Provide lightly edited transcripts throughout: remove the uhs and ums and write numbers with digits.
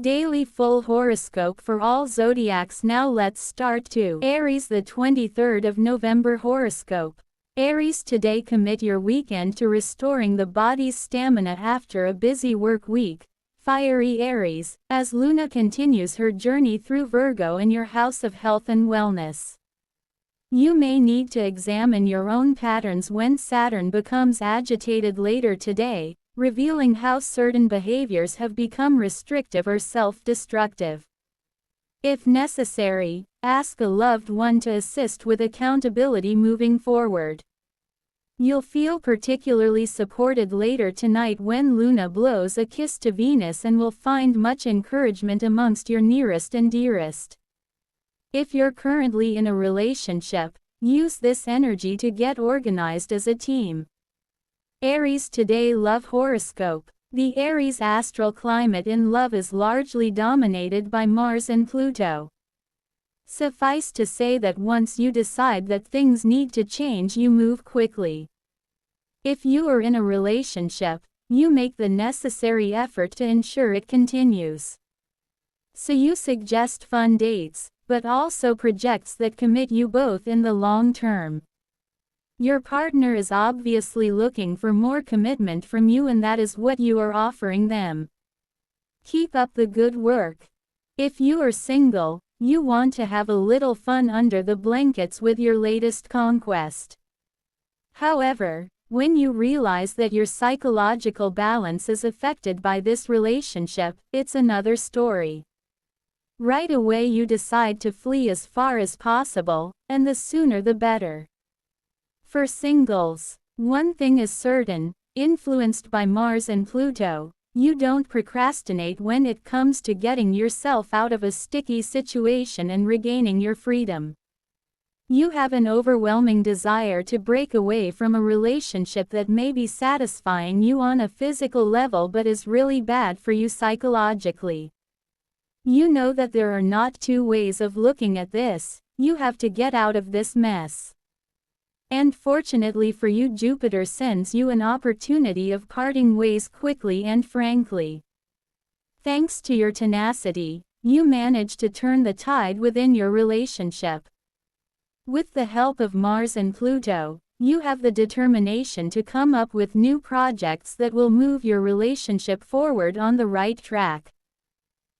Daily full horoscope for all zodiacs. Now let's start to Aries, the 23rd of November horoscope. Aries, today commit your weekend to restoring the body's stamina after a busy work week. Fiery Aries, as Luna continues her journey through Virgo in your house of health and wellness. You may need to examine your own patterns when Saturn becomes agitated later today, revealing how certain behaviors have become restrictive or self-destructive. If necessary, ask a loved one to assist with accountability moving forward. You'll feel particularly supported later tonight when Luna blows a kiss to Venus and will find much encouragement amongst your nearest and dearest. If you're currently in a relationship, use this energy to get organized as a team. Aries, today love horoscope. The Aries astral climate in love is largely dominated by Mars and Pluto. Suffice to say that once you decide that things need to change, you move quickly. If you are in a relationship, you make the necessary effort to ensure it continues. So you suggest fun dates, but also projects that commit you both in the long term. Your partner is obviously looking for more commitment from you, and that is what you are offering them. Keep up the good work. If you are single, you want to have a little fun under the blankets with your latest conquest. However, when you realize that your psychological balance is affected by this relationship, it's another story. Right away you decide to flee as far as possible, and the sooner the better. For singles, one thing is certain: influenced by Mars and Pluto, you don't procrastinate when it comes to getting yourself out of a sticky situation and regaining your freedom. You have an overwhelming desire to break away from a relationship that may be satisfying you on a physical level but is really bad for you psychologically. You know that there are not two ways of looking at this. You have to get out of this mess. And fortunately for you, Jupiter sends you an opportunity of parting ways quickly and frankly. Thanks to your tenacity, you manage to turn the tide within your relationship. With the help of Mars and Pluto, you have the determination to come up with new projects that will move your relationship forward on the right track.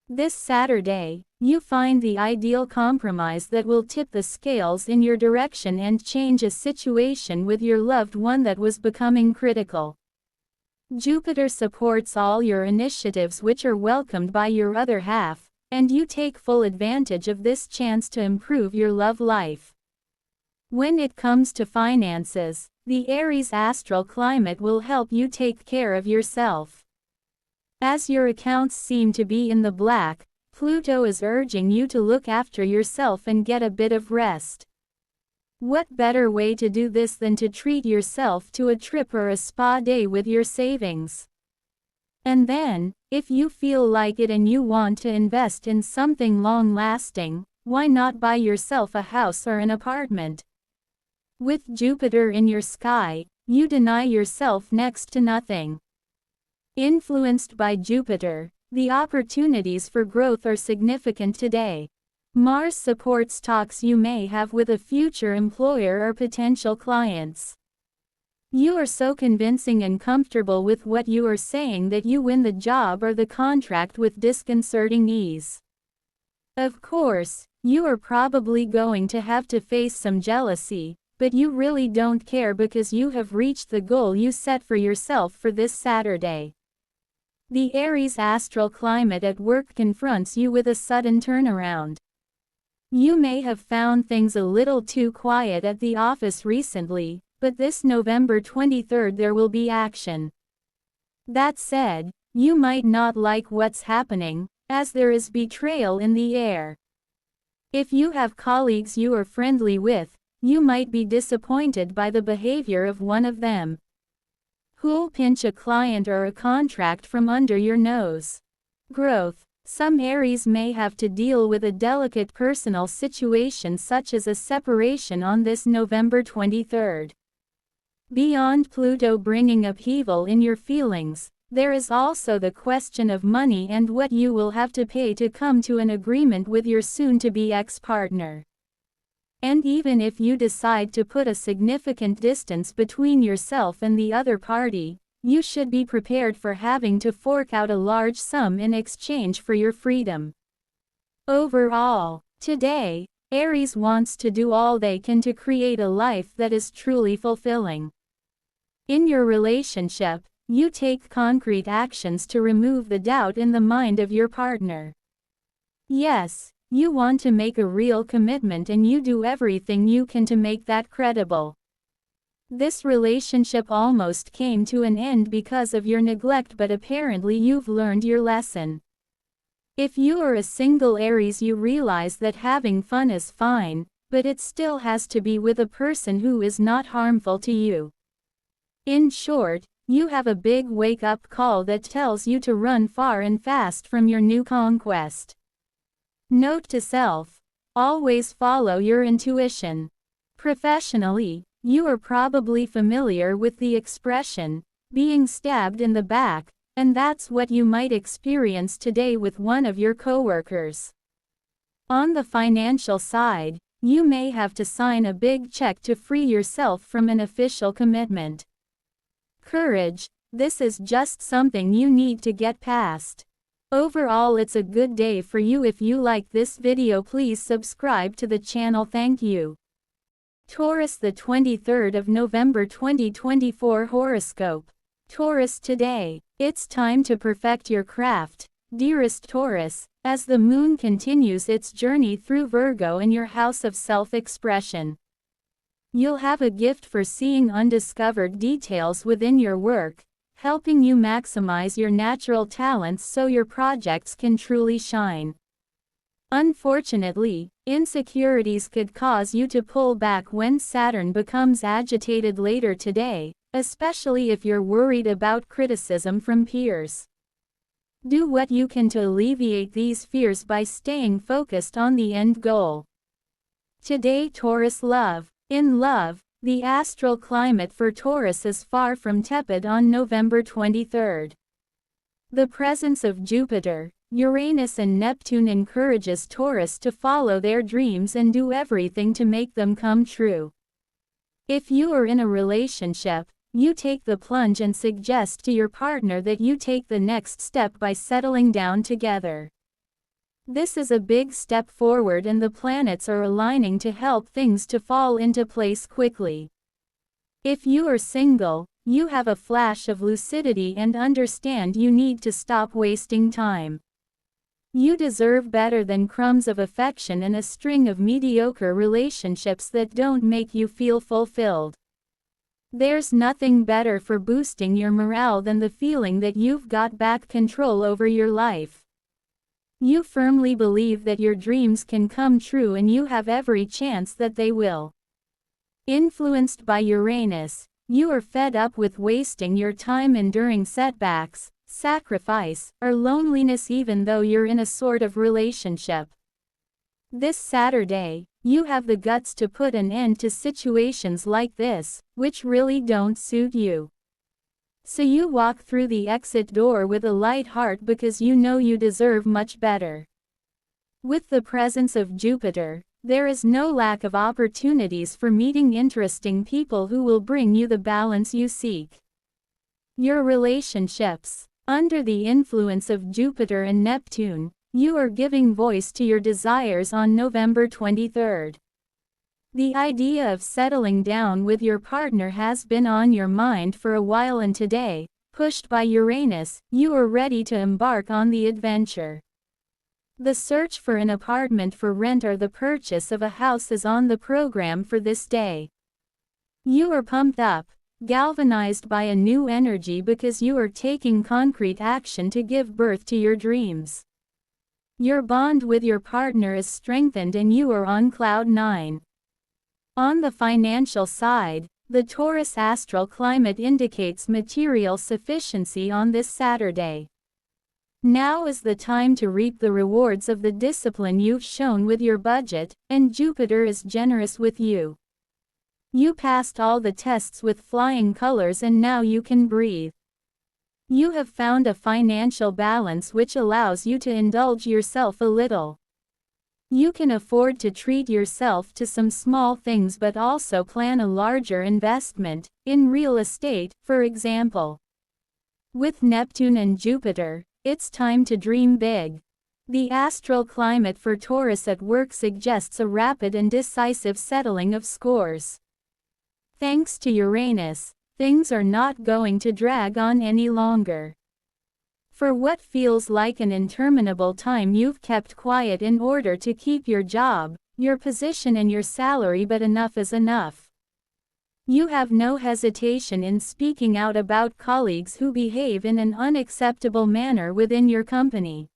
This Saturday, you find the ideal compromise that will tip the scales in your direction and change a situation with your loved one that was becoming critical. Jupiter supports all your initiatives, which are welcomed by your other half, and you take full advantage of this chance to improve your love life. When it comes to finances, the Aries astral climate will help you take care of yourself. As your accounts seem to be in the black, Pluto is urging you to look after yourself and get a bit of rest. What better way to do this than to treat yourself to a trip or a spa day with your savings? And then, if you feel like it and you want to invest in something long-lasting, why not buy yourself a house or an apartment? With Jupiter in your sky, you deny yourself next to nothing. Influenced by Jupiter, the opportunities for growth are significant today. Mars supports talks you may have with a future employer or potential clients. You are so convincing and comfortable with what you are saying that you win the job or the contract with disconcerting ease. Of course, you are probably going to have to face some jealousy, but you really don't care because you have reached the goal you set for yourself for this Saturday. The Aries astral climate at work confronts you with a sudden turnaround. You may have found things a little too quiet at the office recently, but this November 23rd there will be action. That said, you might not like what's happening, as there is betrayal in the air. If you have colleagues you are friendly with, you might be disappointed by the behavior of one of them. Who'll pinch a client or a contract from under your nose? Growth. Some Aries may have to deal with a delicate personal situation such as a separation on this November 23rd. Beyond Pluto bringing upheaval in your feelings, there is also the question of money and what you will have to pay to come to an agreement with your soon-to-be ex-partner. And even if you decide to put a significant distance between yourself and the other party, you should be prepared for having to fork out a large sum in exchange for your freedom. Overall, today, Aries wants to do all they can to create a life that is truly fulfilling. In your relationship, you take concrete actions to remove the doubt in the mind of your partner. Yes, you want to make a real commitment and you do everything you can to make that credible. This relationship almost came to an end because of your neglect, but apparently you've learned your lesson. If you are a single Aries, you realize that having fun is fine, but it still has to be with a person who is not harmful to you. In short, you have a big wake-up call that tells you to run far and fast from your new conquest. Note to self: always follow your intuition. Professionally, you are probably familiar with the expression, being stabbed in the back, and that's what you might experience today with one of your coworkers. On the financial side, you may have to sign a big check to free yourself from an official commitment. Courage, this is just something you need to get past. Overall, it's a good day for you. If you like this video, please subscribe to the channel. Thank you. Taurus, the 23rd of November 2024 horoscope. Taurus, today, it's time to perfect your craft, dearest Taurus, as the moon continues its journey through Virgo in your house of self-expression. You'll have a gift for seeing undiscovered details within your work, helping you maximize your natural talents so your projects can truly shine. Unfortunately, insecurities could cause you to pull back when Saturn becomes agitated later today, especially if you're worried about criticism from peers. Do what you can to alleviate these fears by staying focused on the end goal. Today, Taurus, love. In love, the astral climate for Taurus is far from tepid on November 23rd. The presence of Jupiter, Uranus and Neptune encourages Taurus to follow their dreams and do everything to make them come true. If you are in a relationship, you take the plunge and suggest to your partner that you take the next step by settling down together. This is a big step forward and the planets are aligning to help things to fall into place quickly. If you are single, you have a flash of lucidity and understand you need to stop wasting time. You deserve better than crumbs of affection and a string of mediocre relationships that don't make you feel fulfilled. There's nothing better for boosting your morale than the feeling that you've got back control over your life. You firmly believe that your dreams can come true and you have every chance that they will. Influenced by Uranus, you are fed up with wasting your time enduring setbacks, sacrifice, or loneliness even though you're in a sort of relationship. This Saturday, you have the guts to put an end to situations like this, which really don't suit you. So you walk through the exit door with a light heart because you know you deserve much better. With the presence of Jupiter, there is no lack of opportunities for meeting interesting people who will bring you the balance you seek. Your relationships. Under the influence of Jupiter and Neptune, you are giving voice to your desires on November 23rd. The idea of settling down with your partner has been on your mind for a while, and today, pushed by Uranus, you are ready to embark on the adventure. The search for an apartment for rent or the purchase of a house is on the program for this day. You are pumped up, galvanized by a new energy because you are taking concrete action to give birth to your dreams. Your bond with your partner is strengthened and you are on cloud 9. On the financial side, the Taurus astral climate indicates material sufficiency on this Saturday. Now is the time to reap the rewards of the discipline you've shown with your budget, and Jupiter is generous with you. You passed all the tests with flying colors and now you can breathe. You have found a financial balance which allows you to indulge yourself a little. You can afford to treat yourself to some small things but also plan a larger investment, in real estate, for example. With Neptune and Jupiter, it's time to dream big. The astral climate for Taurus at work suggests a rapid and decisive settling of scores. Thanks to Uranus, things are not going to drag on any longer. For what feels like an interminable time you've kept quiet in order to keep your job, your position and your salary, but enough is enough. You have no hesitation in speaking out about colleagues who behave in an unacceptable manner within your company.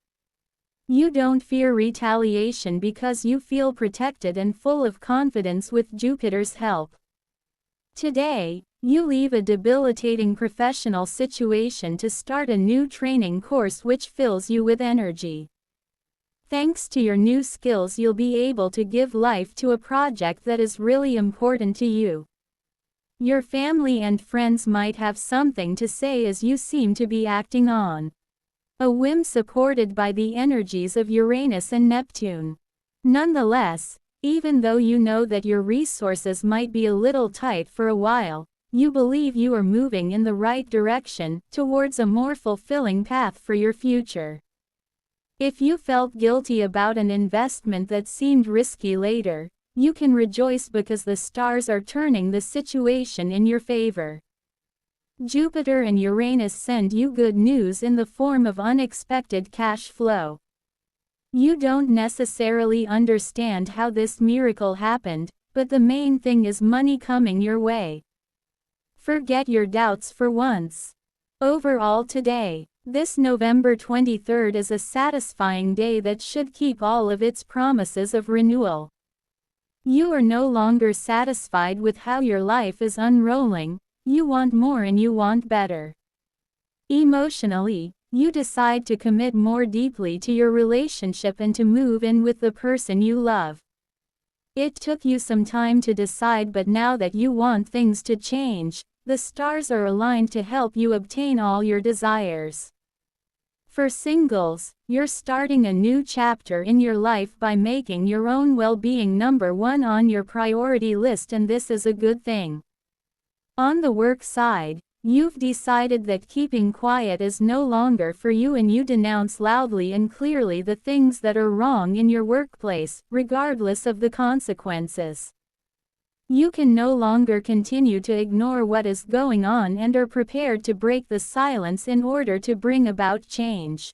You don't fear retaliation because you feel protected and full of confidence with Jupiter's help. Today, you leave a debilitating professional situation to start a new training course which fills you with energy. Thanks to your new skills, you'll be able to give life to a project that is really important to you. Your family and friends might have something to say as you seem to be acting on a whim supported by the energies of Uranus and Neptune. Nonetheless, even though you know that your resources might be a little tight for a while, you believe you are moving in the right direction, towards a more fulfilling path for your future. If you felt guilty about an investment that seemed risky later, you can rejoice because the stars are turning the situation in your favor. Jupiter and Uranus send you good news in the form of unexpected cash flow. You don't necessarily understand how this miracle happened, but the main thing is money coming your way. Forget your doubts for once. Overall today, this November 23rd is a satisfying day that should keep all of its promises of renewal. You are no longer satisfied with how your life is unrolling. You want more and you want better. Emotionally, you decide to commit more deeply to your relationship and to move in with the person you love. It took you some time to decide, but now that you want things to change, the stars are aligned to help you obtain all your desires. For singles, you're starting a new chapter in your life by making your own well-being number one on your priority list, and this is a good thing. On the work side, you've decided that keeping quiet is no longer for you and you denounce loudly and clearly the things that are wrong in your workplace, regardless of the consequences. You can no longer continue to ignore what is going on and are prepared to break the silence in order to bring about change.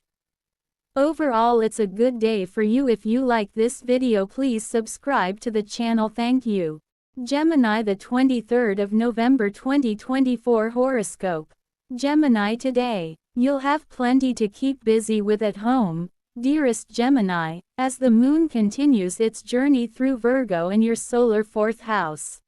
Overall, it's a good day for you. If you like this video, please subscribe to the channel. Thank you. Gemini, the 23rd of November 2024 horoscope. Gemini, today, you'll have plenty to keep busy with at home, dearest Gemini, as the moon continues its journey through Virgo in your solar 4th house.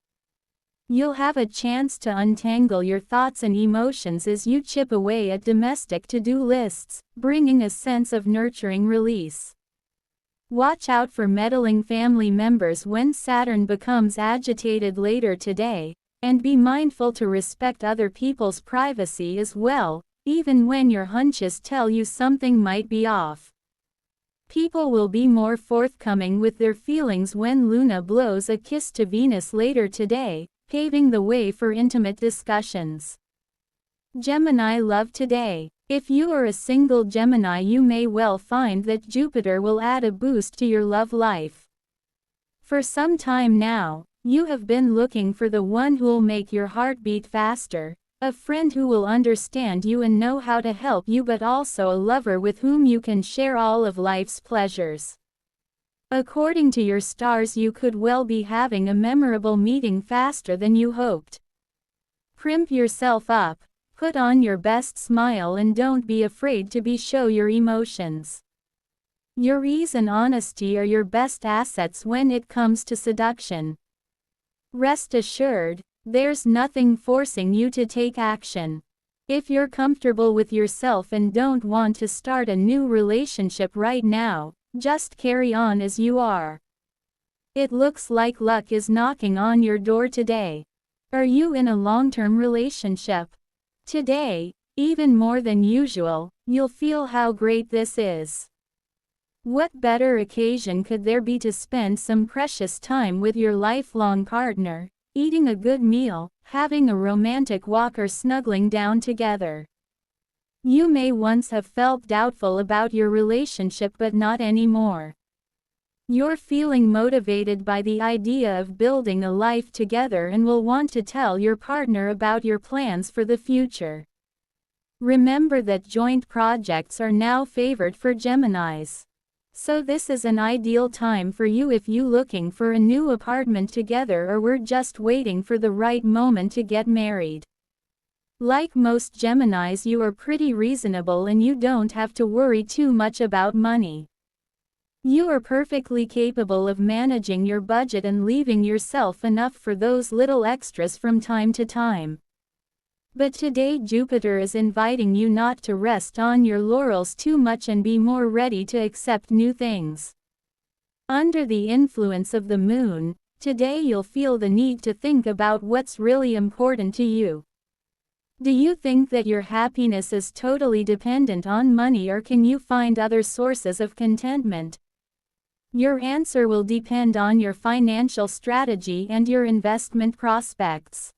You'll have a chance to untangle your thoughts and emotions as you chip away at domestic to-do lists, bringing a sense of nurturing release. Watch out for meddling family members when Saturn becomes agitated later today, and be mindful to respect other people's privacy as well, even when your hunches tell you something might be off. People will be more forthcoming with their feelings when Luna blows a kiss to Venus later today, paving the way for intimate discussions. Gemini, love, today. If you are a single Gemini, you may well find that Jupiter will add a boost to your love life. For some time now, you have been looking for the one who'll make your heart beat faster, a friend who will understand you and know how to help you, but also a lover with whom you can share all of life's pleasures. According to your stars, you could well be having a memorable meeting faster than you hoped. Primp yourself up. Put on your best smile and don't be afraid to show your emotions. Your ease and honesty are your best assets when it comes to seduction. Rest assured, there's nothing forcing you to take action. If you're comfortable with yourself and don't want to start a new relationship right now, just carry on as you are. It looks like luck is knocking on your door today. Are you in a long-term relationship? Today, Even more than usual, you'll feel how great this is. What better occasion could there be to spend some precious time with your lifelong partner, eating a good meal, having a romantic walk or snuggling down together? You may once have felt doubtful about your relationship but not anymore. You're feeling motivated by the idea of building a life together and will want to tell your partner about your plans for the future. Remember that joint projects are now favored for Geminis. So this is an ideal time for you if you're looking for a new apartment together or we're just waiting for the right moment to get married. Like most Geminis, you are pretty reasonable and you don't have to worry too much about money. You are perfectly capable of managing your budget and leaving yourself enough for those little extras from time to time. But today Jupiter is inviting you not to rest on your laurels too much and be more ready to accept new things. Under the influence of the moon, today you'll feel the need to think about what's really important to you. Do you think that your happiness is totally dependent on money, or can you find other sources of contentment? Your answer will depend on your financial strategy and your investment prospects.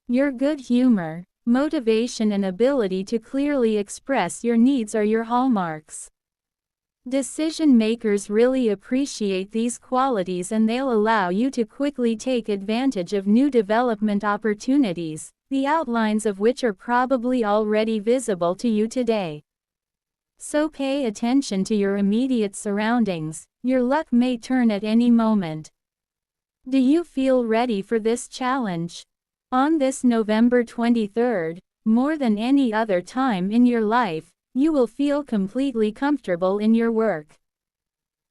Your good humor, motivation and ability to clearly express your needs are your hallmarks. Decision makers really appreciate these qualities and they'll allow you to quickly take advantage of new development opportunities, the outlines of which are probably already visible to you today. So pay attention to your immediate surroundings, your luck may turn at any moment. Do you feel ready for this challenge? On this November 23rd, more than any other time in your life, you will feel completely comfortable in your work.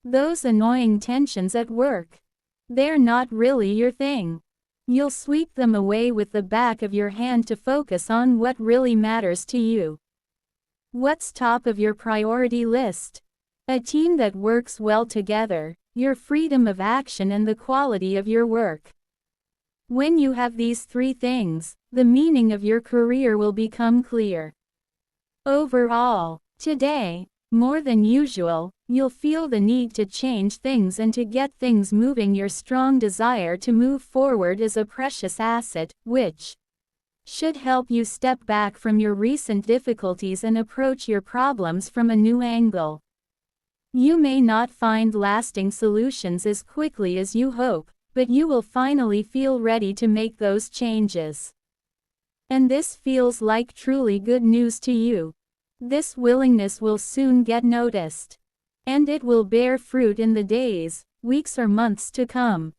Those annoying tensions at work, they're not really your thing. You'll sweep them away with the back of your hand to focus on what really matters to you. What's top of your priority list? A team that works well together, your freedom of action and the quality of your work. When you have these three things, the meaning of your career will become clear. Overall, today, more than usual, you'll feel the need to change things and to get things moving. Your strong desire to move forward is a precious asset, which should help you step back from your recent difficulties and approach your problems from a new angle. You may not find lasting solutions as quickly as you hope, but you will finally feel ready to make those changes. And this feels like truly good news to you. This willingness will soon get noticed. And it will bear fruit in the days, weeks or months to come.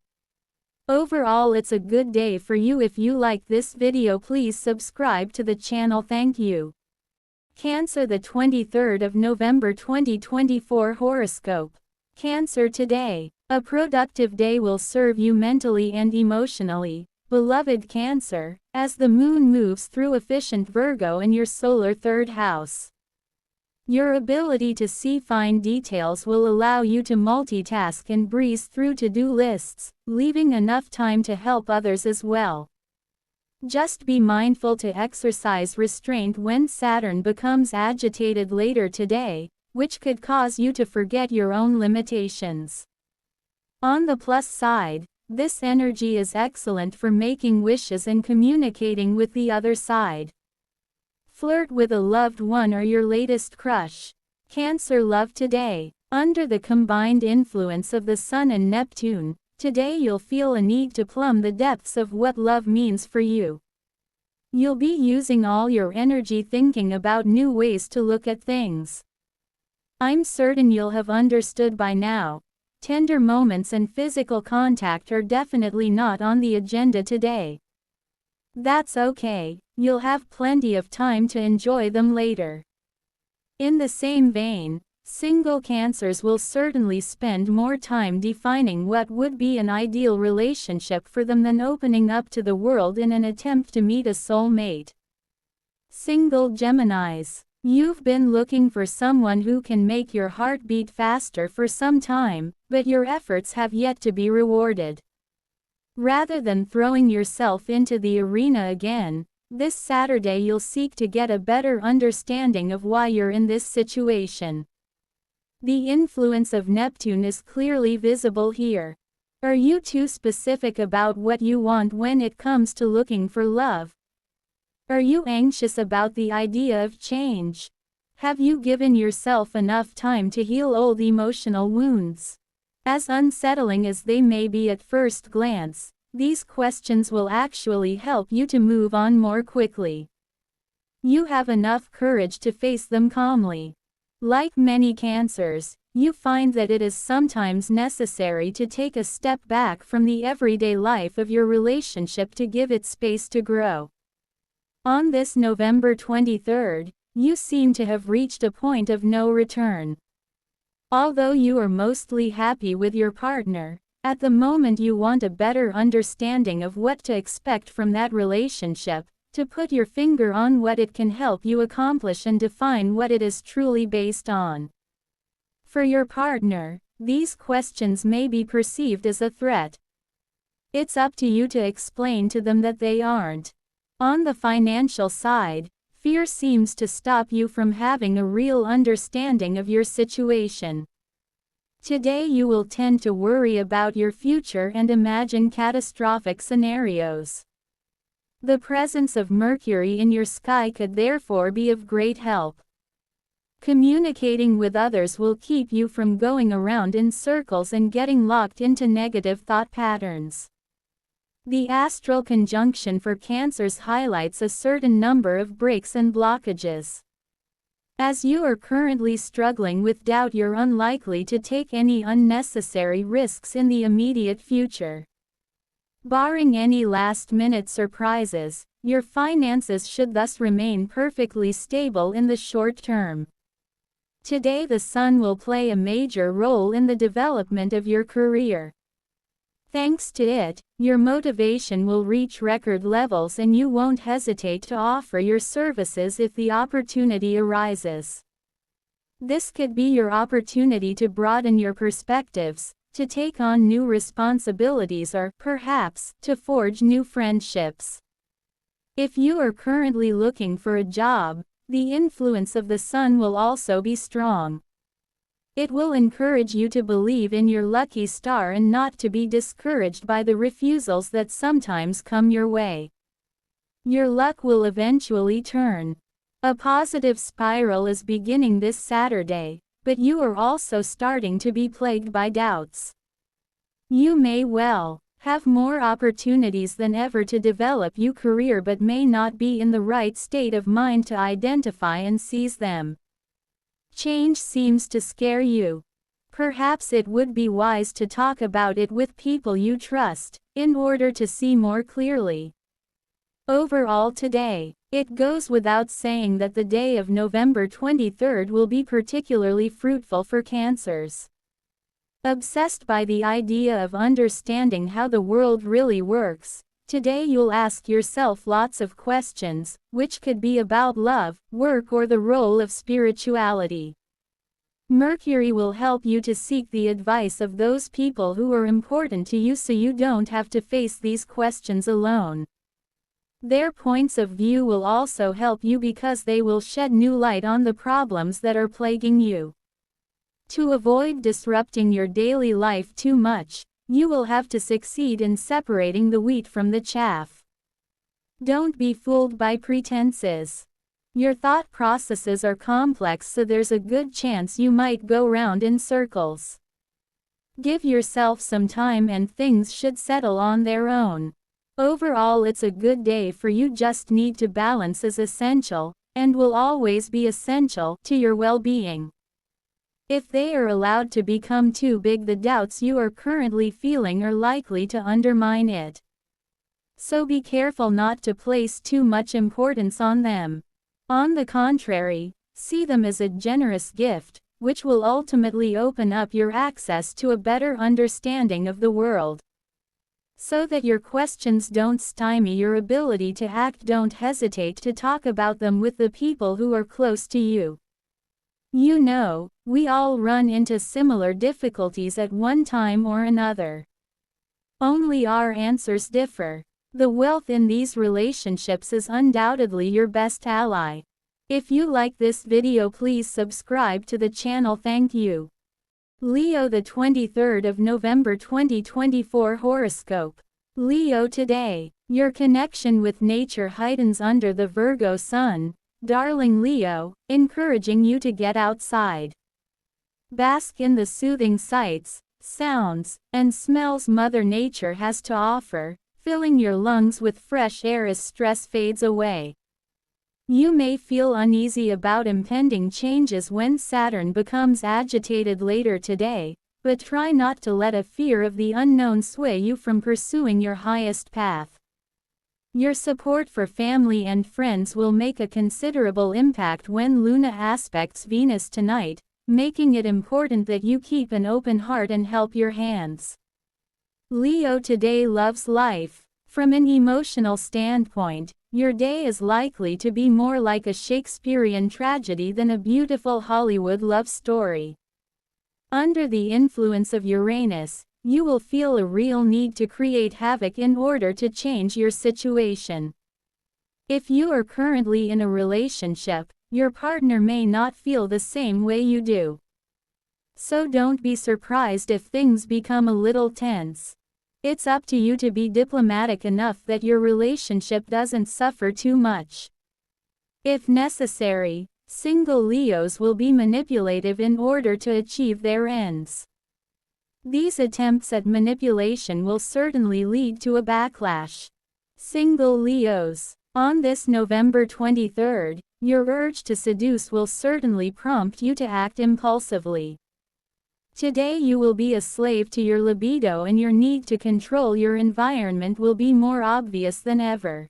Overall, it's a good day for you. If you like this video, please subscribe to the channel. Thank you. Cancer, the 23rd of November 2024 horoscope. Cancer, today, a productive day will serve you mentally and emotionally, beloved Cancer, as the moon moves through efficient Virgo in your solar third house. Your ability to see fine details will allow you to multitask and breeze through to-do lists, leaving enough time to help others as well. Just be mindful to exercise restraint when Saturn becomes agitated later today, which could cause you to forget your own limitations. On the plus side, this energy is excellent for making wishes and communicating with the other side. Flirt with a loved one or your latest crush. Cancer, love today. Under the combined influence of the Sun and Neptune, today you'll feel a need to plumb the depths of what love means for you. You'll be using all your energy thinking about new ways to look at things. I'm certain you'll have understood by now. Tender moments and physical contact are definitely not on the agenda today. That's okay, you'll have plenty of time to enjoy them later. In the same vein, single Cancers will certainly spend more time defining what would be an ideal relationship for them than opening up to the world in an attempt to meet a soulmate. Single Geminis. You've been looking for someone who can make your heart beat faster for some time, but your efforts have yet to be rewarded. Rather than throwing yourself into the arena again, This Saturday you'll seek to get a better understanding of why you're in this situation. The influence of Neptune is clearly visible here. Are you too specific about what you want when it comes to looking for love? Are you anxious about the idea of change? Have you given yourself enough time to heal old emotional wounds? As unsettling as they may be at first glance, these questions will actually help you to move on more quickly. You have enough courage to face them calmly. Like many Cancers, you find that it is sometimes necessary to take a step back from the everyday life of your relationship to give it space to grow. On this November 23rd, you seem to have reached a point of no return. Although you are mostly happy with your partner, at the moment you want a better understanding of what to expect from that relationship, to put your finger on what it can help you accomplish and define what it is truly based on. For your partner, these questions may be perceived as a threat. It's up to you to explain to them that they aren't. On the financial side, fear seems to stop you from having a real understanding of your situation. Today you will tend to worry about your future and imagine catastrophic scenarios. The presence of Mercury in your sky could therefore be of great help. Communicating with others will keep you from going around in circles and getting locked into negative thought patterns. The astral conjunction for Cancers highlights a certain number of breaks and blockages. As you are currently struggling with doubt, you're unlikely to take any unnecessary risks in the immediate future. Barring any last-minute surprises, your finances should thus remain perfectly stable in the short term. Today the Sun will play a major role in the development of your career. Thanks to it, your motivation will reach record levels and you won't hesitate to offer your services if the opportunity arises. This could be your opportunity to broaden your perspectives, to take on new responsibilities, or, perhaps, to forge new friendships. If you are currently looking for a job, the influence of the Sun will also be strong. It will encourage you to believe in your lucky star and not to be discouraged by the refusals that sometimes come your way. Your luck will eventually turn. A positive spiral is beginning this Saturday, but you are also starting to be plagued by doubts. You may well have more opportunities than ever to develop your career but may not be in the right state of mind to identify and seize them. Change seems to scare you. Perhaps it would be wise to talk about it with people you trust, in order to see more clearly. Overall today, it goes without saying that the day of November 23rd will be particularly fruitful for Cancers. Obsessed by the idea of understanding how the world really works, today you'll ask yourself lots of questions, which could be about love, work, or the role of spirituality. Mercury will help you to seek the advice of those people who are important to you so you don't have to face these questions alone. Their points of view will also help you because they will shed new light on the problems that are plaguing you. To avoid disrupting your daily life too much, you will have to succeed in separating the wheat from the chaff. Don't be fooled by pretenses. Your thought processes are complex, so there's a good chance you might go round in circles. Give yourself some time and things should settle on their own. Overall, it's a good day for you. Just need to balance is essential, and will always be essential, to your well-being. If they are allowed to become too big, the doubts you are currently feeling are likely to undermine it. So be careful not to place too much importance on them. On the contrary, see them as a generous gift, which will ultimately open up your access to a better understanding of the world. So that your questions don't stymie your ability to act, don't hesitate to talk about them with the people who are close to you. You know, we all run into similar difficulties at one time or another. Only our answers differ. The wealth in these relationships is undoubtedly your best ally. If you like this video, please subscribe to the channel. Thank you. Leo, the 23rd of November 2024 horoscope. Leo, today, your connection with nature heightens under the Virgo sun, darling Leo, encouraging you to get outside. Bask in the soothing sights, sounds, and smells Mother Nature has to offer, filling your lungs with fresh air as stress fades away. You may feel uneasy about impending changes when Saturn becomes agitated later today, but try not to let a fear of the unknown sway you from pursuing your highest path. Your support for family and friends will make a considerable impact when Luna aspects Venus tonight, making it important that you keep an open heart and help your hands. Leo today loves life. From an emotional standpoint, your day is likely to be more like a Shakespearean tragedy than a beautiful Hollywood love story. Under the influence of Uranus, you will feel a real need to create havoc in order to change your situation. If you are currently in a relationship, your partner may not feel the same way you do. So don't be surprised if things become a little tense. It's up to you to be diplomatic enough that your relationship doesn't suffer too much. If necessary, single Leos will be manipulative in order to achieve their ends. These attempts at manipulation will certainly lead to a backlash. Single Leos, on this November 23rd, your urge to seduce will certainly prompt you to act impulsively. Today you will be a slave to your libido and your need to control your environment will be more obvious than ever.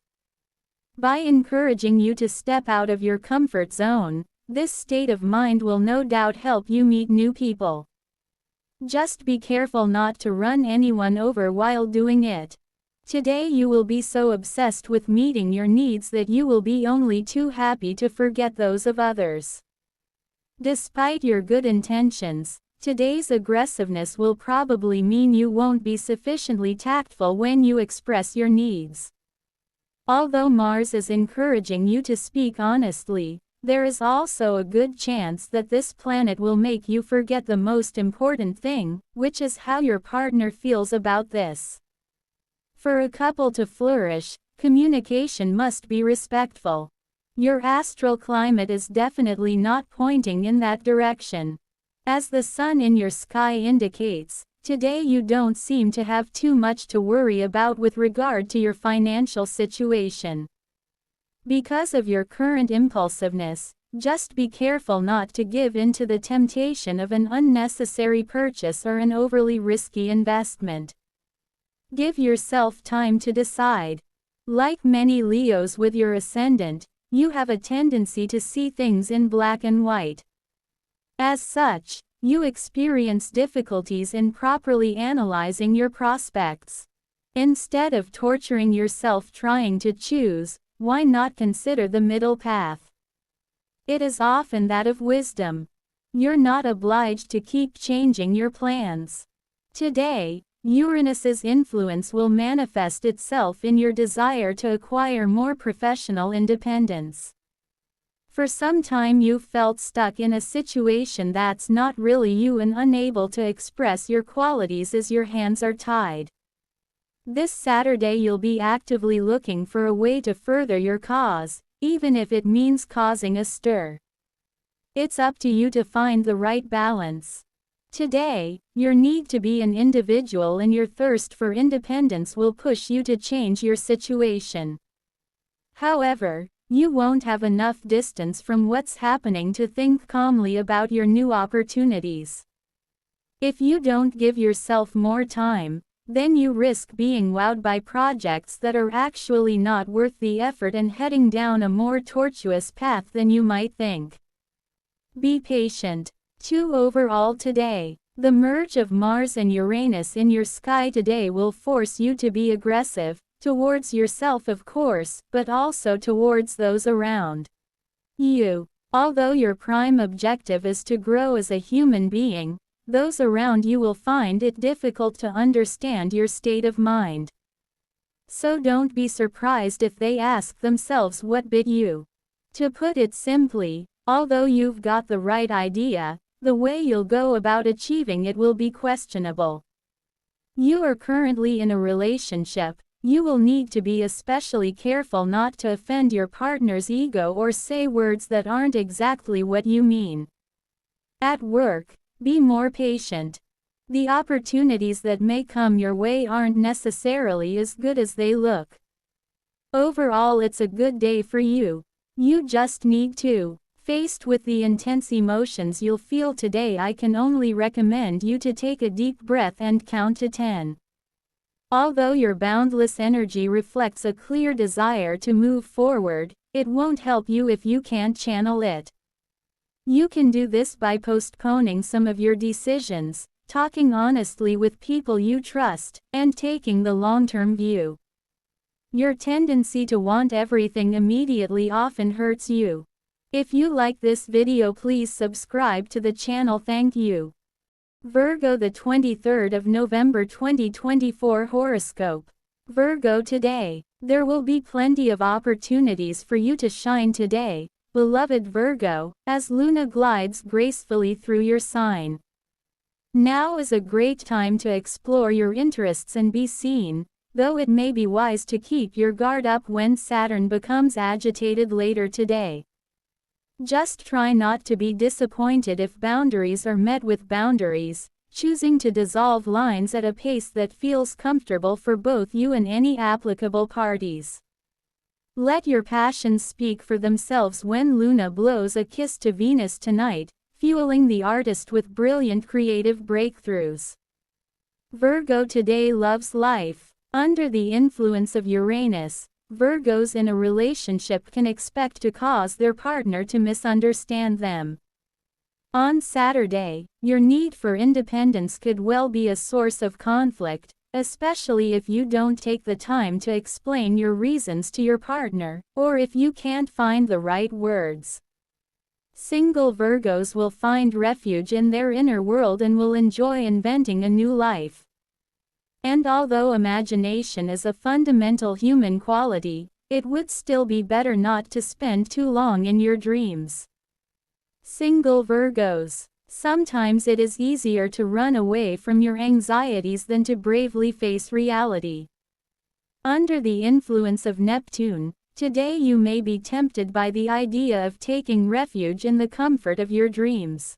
By encouraging you to step out of your comfort zone, this state of mind will no doubt help you meet new people. Just be careful not to run anyone over while doing it. Today you will be so obsessed with meeting your needs that you will be only too happy to forget those of others. Despite your good intentions, today's aggressiveness will probably mean you won't be sufficiently tactful when you express your needs. Although Mars is encouraging you to speak honestly, there is also a good chance that this planet will make you forget the most important thing, which is how your partner feels about this. For a couple to flourish, communication must be respectful. Your astral climate is definitely not pointing in that direction. As the sun in your sky indicates, today you don't seem to have too much to worry about with regard to your financial situation. Because of your current impulsiveness, just be careful not to give in to the temptation of an unnecessary purchase or an overly risky investment. Give yourself time to decide. Like many Leos with your ascendant, you have a tendency to see things in black and white. As such, you experience difficulties in properly analyzing your prospects. Instead of torturing yourself trying to choose, why not consider the middle path? It is often that of wisdom. You're not obliged to keep changing your plans. Today, Uranus's influence will manifest itself in your desire to acquire more professional independence. For some time you've felt stuck in a situation that's not really you and unable to express your qualities as your hands are tied. This Saturday you'll be actively looking for a way to further your cause, even if it means causing a stir. It's up to you to find the right balance. Today, your need to be an individual and your thirst for independence will push you to change your situation. However, you won't have enough distance from what's happening to think calmly about your new opportunities. If you don't give yourself more time, then you risk being wowed by projects that are actually not worth the effort and heading down a more tortuous path than you might think. Be patient. 2 overall today. The merge of Mars and Uranus in your sky today will force you to be aggressive, towards yourself of course, but also towards those around you. Although your prime objective is to grow as a human being, those around you will find it difficult to understand your state of mind. So don't be surprised if they ask themselves what bit you. To put it simply, although you've got the right idea, the way you'll go about achieving it will be questionable. You are currently in a relationship. You will need to be especially careful not to offend your partner's ego or say words that aren't exactly what you mean. At work, be more patient. The opportunities that may come your way aren't necessarily as good as they look. Overall, it's a good day for you. You just need to. Faced with the intense emotions you'll feel today, I can only recommend you to take a deep breath and count to 10. Although your boundless energy reflects a clear desire to move forward, it won't help you if you can't channel it. You can do this by postponing some of your decisions, talking honestly with people you trust, and taking the long-term view. Your tendency to want everything immediately often hurts you. If you like this video, please subscribe to the channel. Thank you. Virgo, the 23rd of November 2024 horoscope. Virgo, today, there will be plenty of opportunities for you to shine today, beloved Virgo, as Luna glides gracefully through your sign. Now is a great time to explore your interests and be seen, though it may be wise to keep your guard up when Saturn becomes agitated later today. Just try not to be disappointed if boundaries are met with boundaries, choosing to dissolve lines at a pace that feels comfortable for both you and any applicable parties. Let your passions speak for themselves when Luna blows a kiss to Venus tonight, fueling the artist with brilliant creative breakthroughs. Virgo today loves life. Under the influence of Uranus, Virgos in a relationship can expect to cause their partner to misunderstand them. On Saturday, your need for independence could well be a source of conflict, especially if you don't take the time to explain your reasons to your partner, or if you can't find the right words. Single Virgos will find refuge in their inner world and will enjoy inventing a new life. And although imagination is a fundamental human quality, it would still be better not to spend too long in your dreams. Single Virgos, sometimes it is easier to run away from your anxieties than to bravely face reality. Under the influence of Neptune, today you may be tempted by the idea of taking refuge in the comfort of your dreams.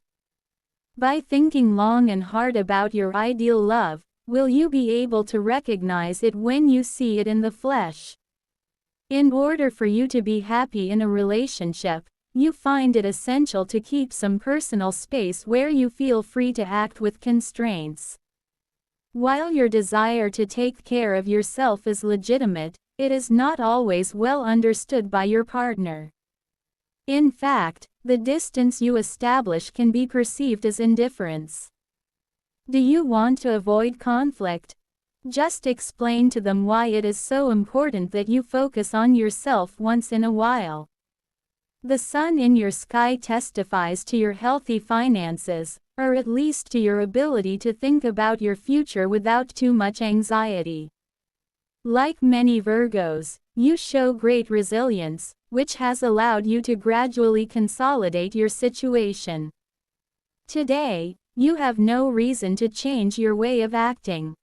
By thinking long and hard about your ideal love, will you be able to recognize it when you see it in the flesh? In order for you to be happy in a relationship, you find it essential to keep some personal space where you feel free to act with constraints. While your desire to take care of yourself is legitimate, it is not always well understood by your partner. In fact, the distance you establish can be perceived as indifference. Do you want to avoid conflict? Just explain to them why it is so important that you focus on yourself once in a while. The sun in your sky testifies to your healthy finances, or at least to your ability to think about your future without too much anxiety. Like many Virgos, you show great resilience, which has allowed you to gradually consolidate your situation. Today, you have no reason to change your way of acting.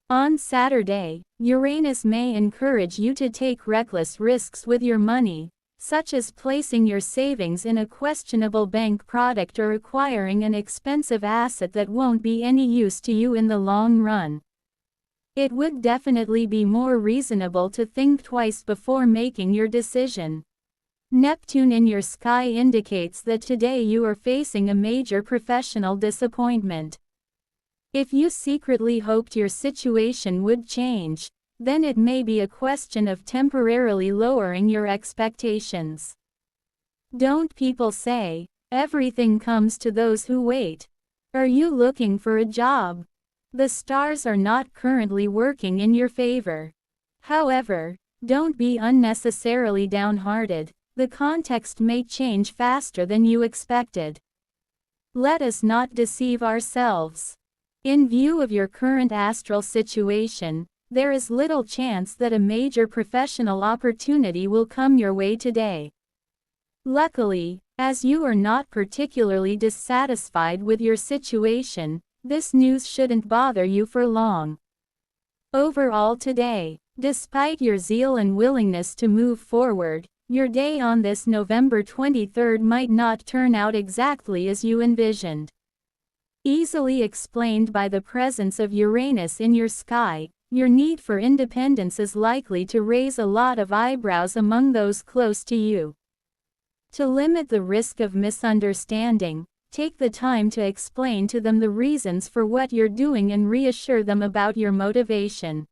On Saturday, Uranus may encourage you to take reckless risks with your money, such as placing your savings in a questionable bank product or acquiring an expensive asset that won't be any use to you in the long run. It would definitely be more reasonable to think twice before making your decision. Neptune in your sky indicates that today you are facing a major professional disappointment. If you secretly hoped your situation would change, then it may be a question of temporarily lowering your expectations. Don't people say, everything comes to those who wait? Are you looking for a job? The stars are not currently working in your favor. However, don't be unnecessarily downhearted. The context may change faster than you expected. Let us not deceive ourselves. In view of your current astral situation, there is little chance that a major professional opportunity will come your way today. Luckily, as you are not particularly dissatisfied with your situation, this news shouldn't bother you for long. Overall today, despite your zeal and willingness to move forward, your day on this November 23rd might not turn out exactly as you envisioned. Easily explained by the presence of Uranus in your sky, your need for independence is likely to raise a lot of eyebrows among those close to you. To limit the risk of misunderstanding, take the time to explain to them the reasons for what you're doing and reassure them about your motivation.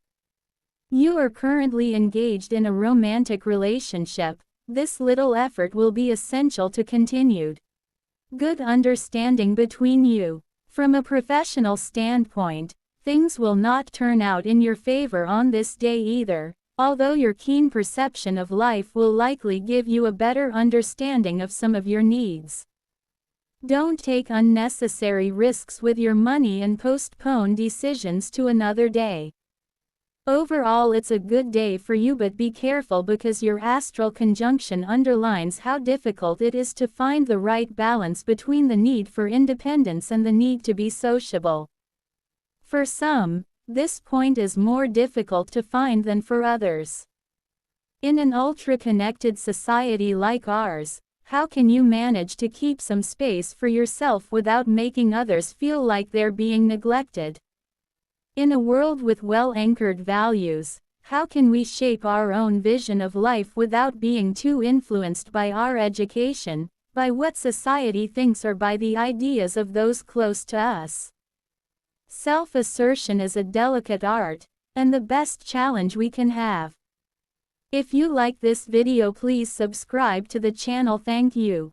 You are currently engaged in a romantic relationship. This little effort will be essential to continued good understanding between you. From a professional standpoint, things will not turn out in your favor on this day either, although your keen perception of life will likely give you a better understanding of some of your needs. Don't take unnecessary risks with your money and postpone decisions to another day. Overall, it's a good day for you, but be careful because your astral conjunction underlines how difficult it is to find the right balance between the need for independence and the need to be sociable. For some, this point is more difficult to find than for others. In an ultra-connected society like ours, how can you manage to keep some space for yourself without making others feel like they're being neglected? In a world with well-anchored values, how can we shape our own vision of life without being too influenced by our education, by what society thinks, or by the ideas of those close to us? Self-assertion is a delicate art, and the best challenge we can have. If you like this video, please subscribe to the channel. Thank you.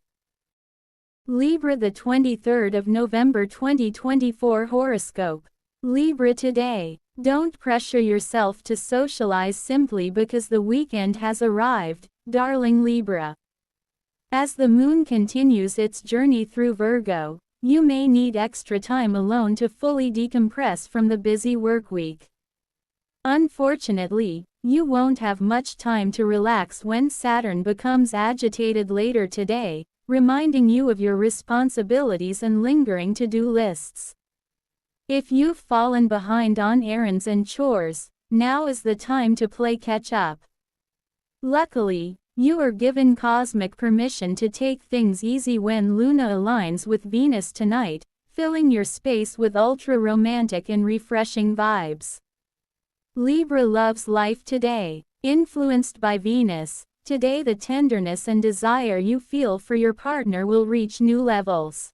Libra, the 23rd of November 2024 horoscope. Libra today. Don't pressure yourself to socialize simply because the weekend has arrived, darling Libra. As the moon continues its journey through Virgo, you may need extra time alone to fully decompress from the busy work week. Unfortunately, you won't have much time to relax when Saturn becomes agitated later today, reminding you of your responsibilities and lingering to-do lists. If you've fallen behind on errands and chores, now is the time to play catch-up. Luckily, you are given cosmic permission to take things easy when Luna aligns with Venus tonight, filling your space with ultra-romantic and refreshing vibes. Libra loves life today. Influenced by Venus, today the tenderness and desire you feel for your partner will reach new levels.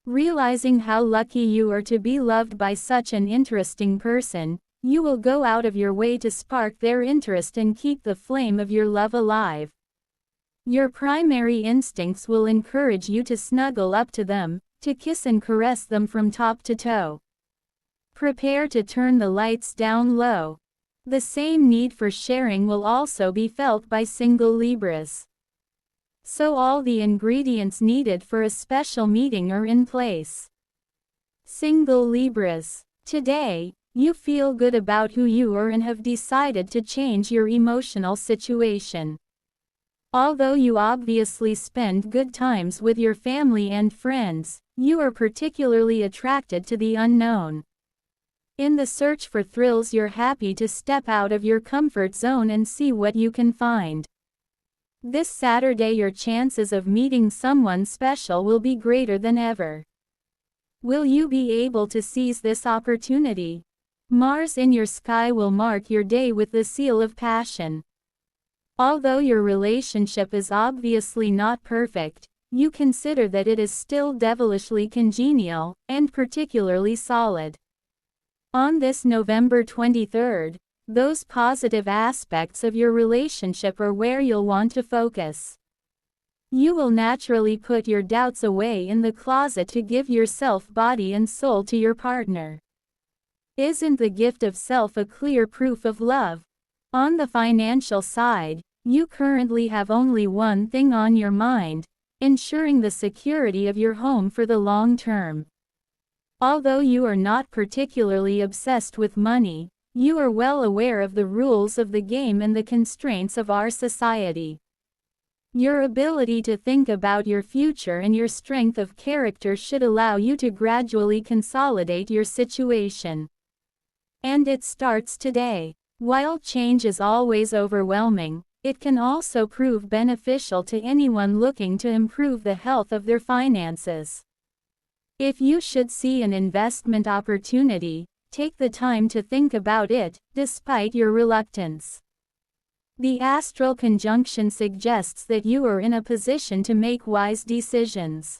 Realizing how lucky you are to be loved by such an interesting person, you will go out of your way to spark their interest and keep the flame of your love alive. Your primary instincts will encourage you to snuggle up to them, to kiss and caress them from top to toe. Prepare to turn the lights down low. The same need for sharing will also be felt by single Libras. So all the ingredients needed for a special meeting are in place. Single Libras. Today, you feel good about who you are and have decided to change your emotional situation. Although you obviously spend good times with your family and friends, you are particularly attracted to the unknown. In the search for thrills, you're happy to step out of your comfort zone and see what you can find. This Saturday, your chances of meeting someone special will be greater than ever. Will you be able to seize this opportunity? Mars in your sky will mark your day with the seal of passion. Although your relationship is obviously not perfect, you consider that it is still devilishly congenial, and particularly solid. On this November 23rd, those positive aspects of your relationship are where you'll want to focus. You will naturally put your doubts away in the closet to give yourself body and soul to your partner. Isn't the gift of self a clear proof of love? On the financial side, you currently have only one thing on your mind: ensuring the security of your home for the long term. Although you are not particularly obsessed with money, you are well aware of the rules of the game and the constraints of our society. Your ability to think about your future and your strength of character should allow you to gradually consolidate your situation. And it starts today. While change is always overwhelming, it can also prove beneficial to anyone looking to improve the health of their finances. If you should see an investment opportunity, take the time to think about it, despite your reluctance. The astral conjunction suggests that you are in a position to make wise decisions.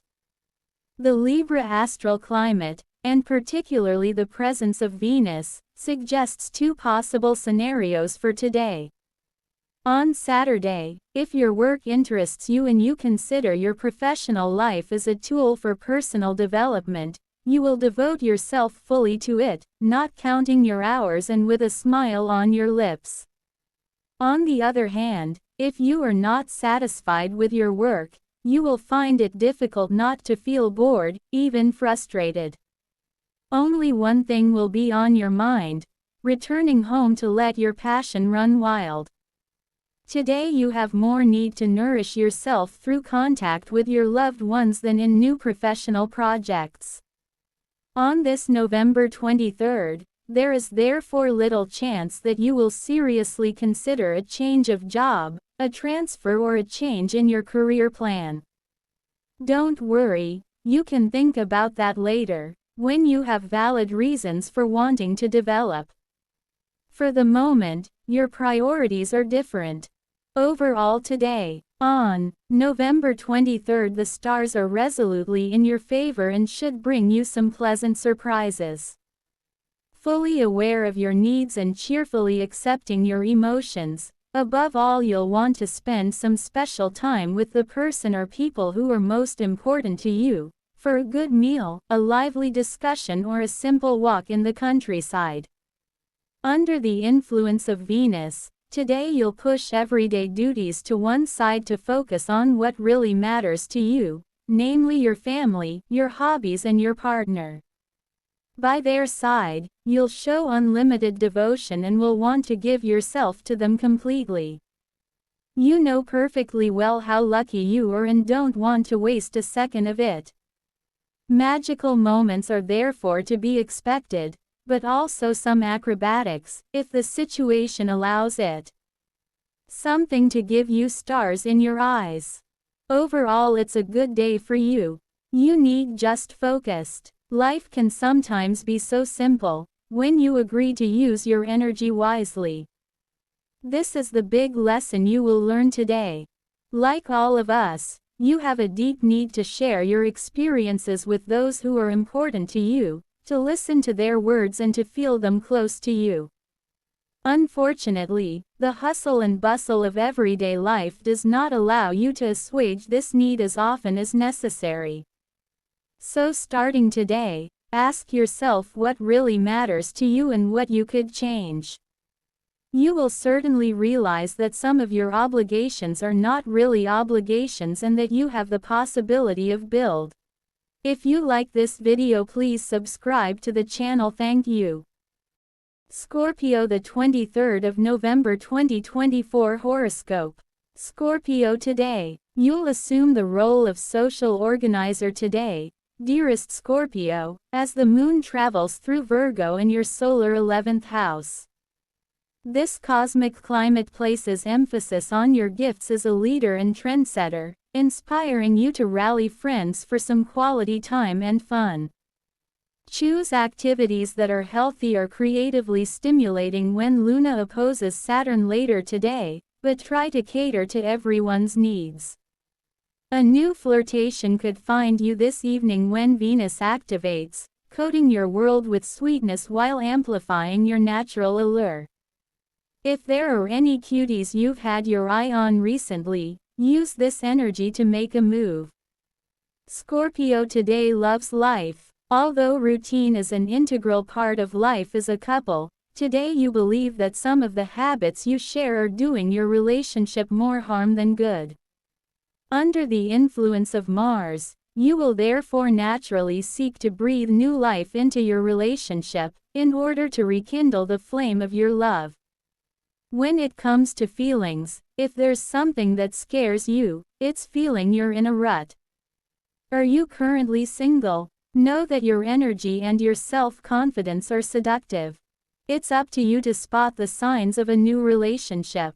The Libra astral climate, and particularly the presence of Venus, suggests two possible scenarios for today. On Saturday, if your work interests you and you consider your professional life as a tool for personal development, you will devote yourself fully to it, not counting your hours and with a smile on your lips. On the other hand, if you are not satisfied with your work, you will find it difficult not to feel bored, even frustrated. Only one thing will be on your mind: returning home to let your passion run wild. Today you have more need to nourish yourself through contact with your loved ones than in new professional projects. On this November 23rd, there is therefore little chance that you will seriously consider a change of job, a transfer or a change in your career plan. Don't worry, you can think about that later, when you have valid reasons for wanting to develop. For the moment, your priorities are different. Overall today, on November 23rd, the stars are resolutely in your favor and should bring you some pleasant surprises. Fully aware of your needs and cheerfully accepting your emotions, above all you'll want to spend some special time with the person or people who are most important to you, for a good meal, a lively discussion or a simple walk in the countryside. Under the influence of Venus, today you'll push everyday duties to one side to focus on what really matters to you, namely your family, your hobbies and your partner. By their side, you'll show unlimited devotion and will want to give yourself to them completely. You know perfectly well how lucky you are and don't want to waste a second of it. Magical moments are therefore to be expected, but also some acrobatics, if the situation allows it. Something to give you stars in your eyes. Overall, it's a good day for you. You need just focused. Life can sometimes be so simple, when you agree to use your energy wisely. This is the big lesson you will learn today. Like all of us, you have a deep need to share your experiences with those who are important to you, to listen to their words and to feel them close to you. Unfortunately, the hustle and bustle of everyday life does not allow you to assuage this need as often as necessary. So starting today, ask yourself what really matters to you and what you could change. You will certainly realize that some of your obligations are not really obligations and that you have the possibility of build. If you like this video, please subscribe to the channel. Thank you. Scorpio, the 23rd of November 2024 horoscope. Scorpio, today, you'll assume the role of social organizer today, dearest Scorpio, as the moon travels through Virgo in your solar 11th house. This cosmic climate places emphasis on your gifts as a leader and trendsetter, inspiring you to rally friends for some quality time and fun. Choose activities that are healthy or creatively stimulating when Luna opposes Saturn later today, but try to cater to everyone's needs. A new flirtation could find you this evening when Venus activates, coating your world with sweetness while amplifying your natural allure. If there are any cuties you've had your eye on recently, use this energy to make a move. Scorpio today loves life. Although routine is an integral part of life as a couple, today you believe that some of the habits you share are doing your relationship more harm than good. Under the influence of Mars, You will therefore naturally seek to breathe new life into your relationship, in order to rekindle the flame of your love. When it comes to feelings, if there's something that scares you, it's feeling you're in a rut. Are you currently single? Know that your energy and your self-confidence are seductive. It's up to you to spot the signs of a new relationship.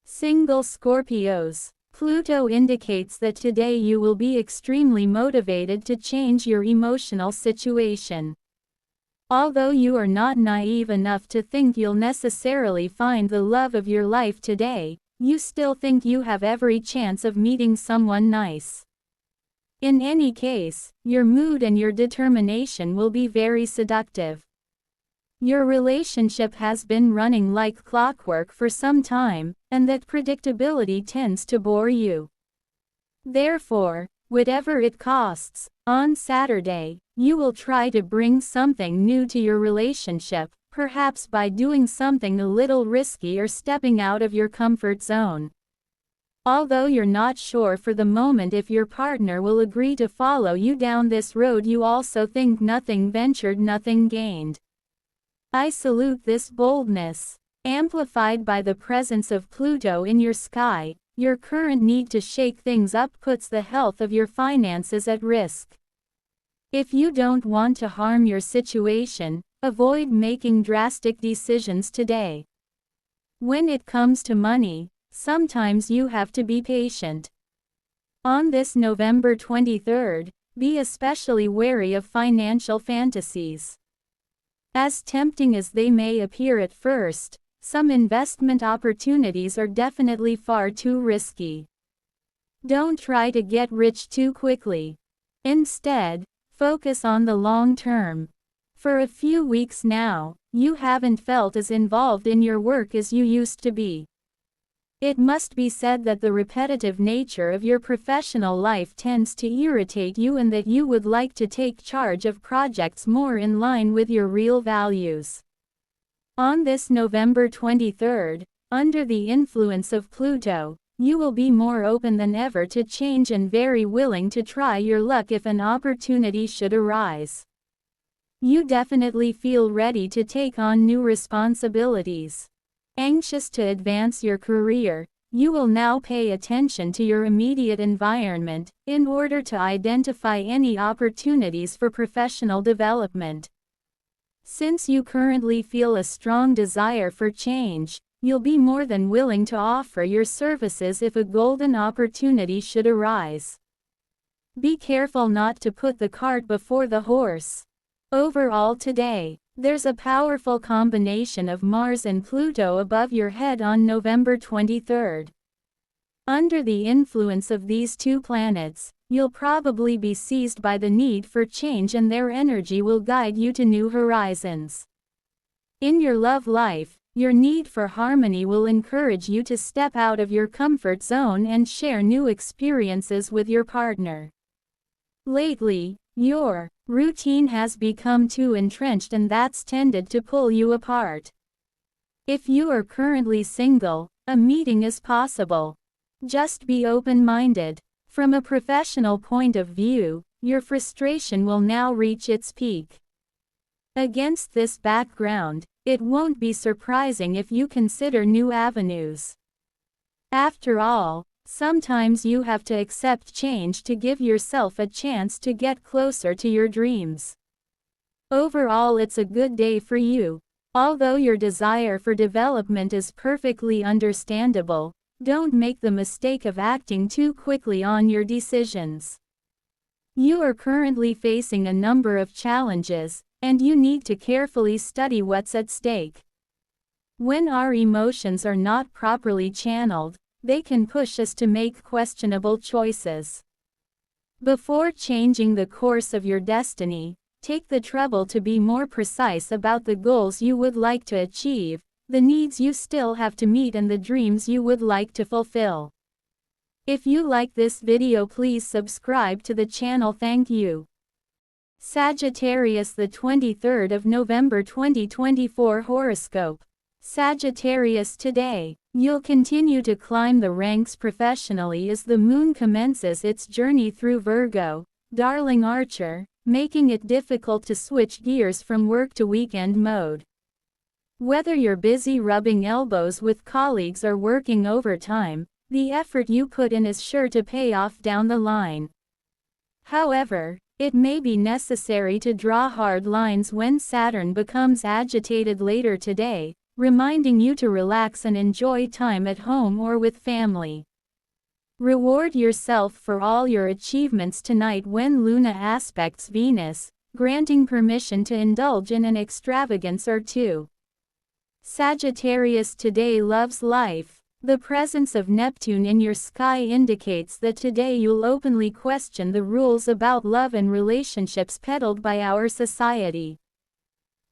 Single Scorpios. Pluto indicates that today you will be extremely motivated to change your emotional situation. Although you are not naive enough to think you'll necessarily find the love of your life today, you still think you have every chance of meeting someone nice. In any case, your mood and your determination will be very seductive. Your relationship has been running like clockwork for some time, and that predictability tends to bore you. Therefore, whatever it costs, on Saturday, you will try to bring something new to your relationship, perhaps by doing something a little risky or stepping out of your comfort zone. Although you're not sure for the moment if your partner will agree to follow you down this road, you also think nothing ventured, nothing gained. I salute this boldness. Amplified by the presence of Pluto in your sky, your current need to shake things up puts the health of your finances at risk. If you don't want to harm your situation, avoid making drastic decisions today. When it comes to money, sometimes you have to be patient. On this November 23rd, be especially wary of financial fantasies. As tempting as they may appear at first, some investment opportunities are definitely far too risky. Don't try to get rich too quickly. Instead, focus on the long term. For a few weeks now, you haven't felt as involved in your work as you used to be. It must be said that the repetitive nature of your professional life tends to irritate you, and that you would like to take charge of projects more in line with your real values. On this November 23rd, under the influence of Pluto, you will be more open than ever to change and very willing to try your luck if an opportunity should arise. You definitely feel ready to take on new responsibilities. Anxious to advance your career, you will now pay attention to your immediate environment, in order to identify any opportunities for professional development. Since you currently feel a strong desire for change, you'll be more than willing to offer your services if a golden opportunity should arise. Be careful not to put the cart before the horse. Overall today, there's a powerful combination of Mars and Pluto above your head on November 23rd. Under the influence of these two planets, you'll probably be seized by the need for change, and their energy will guide you to new horizons. In your love life, your need for harmony will encourage you to step out of your comfort zone and share new experiences with your partner. Lately, your routine has become too entrenched, and that's tended to pull you apart. If you are currently single, a meeting is possible. Just be open-minded. From a professional point of view, your frustration will now reach its peak. Against this background, it won't be surprising if you consider new avenues. After all, sometimes you have to accept change to give yourself a chance to get closer to your dreams. Overall, it's a good day for you. Although your desire for development is perfectly understandable, don't make the mistake of acting too quickly on your decisions. You are currently facing a number of challenges, and you need to carefully study what's at stake. When our emotions are not properly channeled, they can push us to make questionable choices. Before changing the course of your destiny, take the trouble to be more precise about the goals you would like to achieve, the needs you still have to meet, and the dreams you would like to fulfill. If you like this video, please subscribe to the channel. Thank you. Sagittarius, the 23rd of November 2024 horoscope. Sagittarius today. You'll continue to climb the ranks professionally as the moon commences its journey through Virgo, darling Archer, making it difficult to switch gears from work to weekend mode. Whether you're busy rubbing elbows with colleagues or working overtime, the effort you put in is sure to pay off down the line. However, it may be necessary to draw hard lines when Saturn becomes agitated later today, reminding you to relax and enjoy time at home or with family. Reward yourself for all your achievements tonight when Luna aspects Venus, granting permission to indulge in an extravagance or two. Sagittarius today loves life. The presence of Neptune in your sky indicates that today you'll openly question the rules about love and relationships peddled by our society.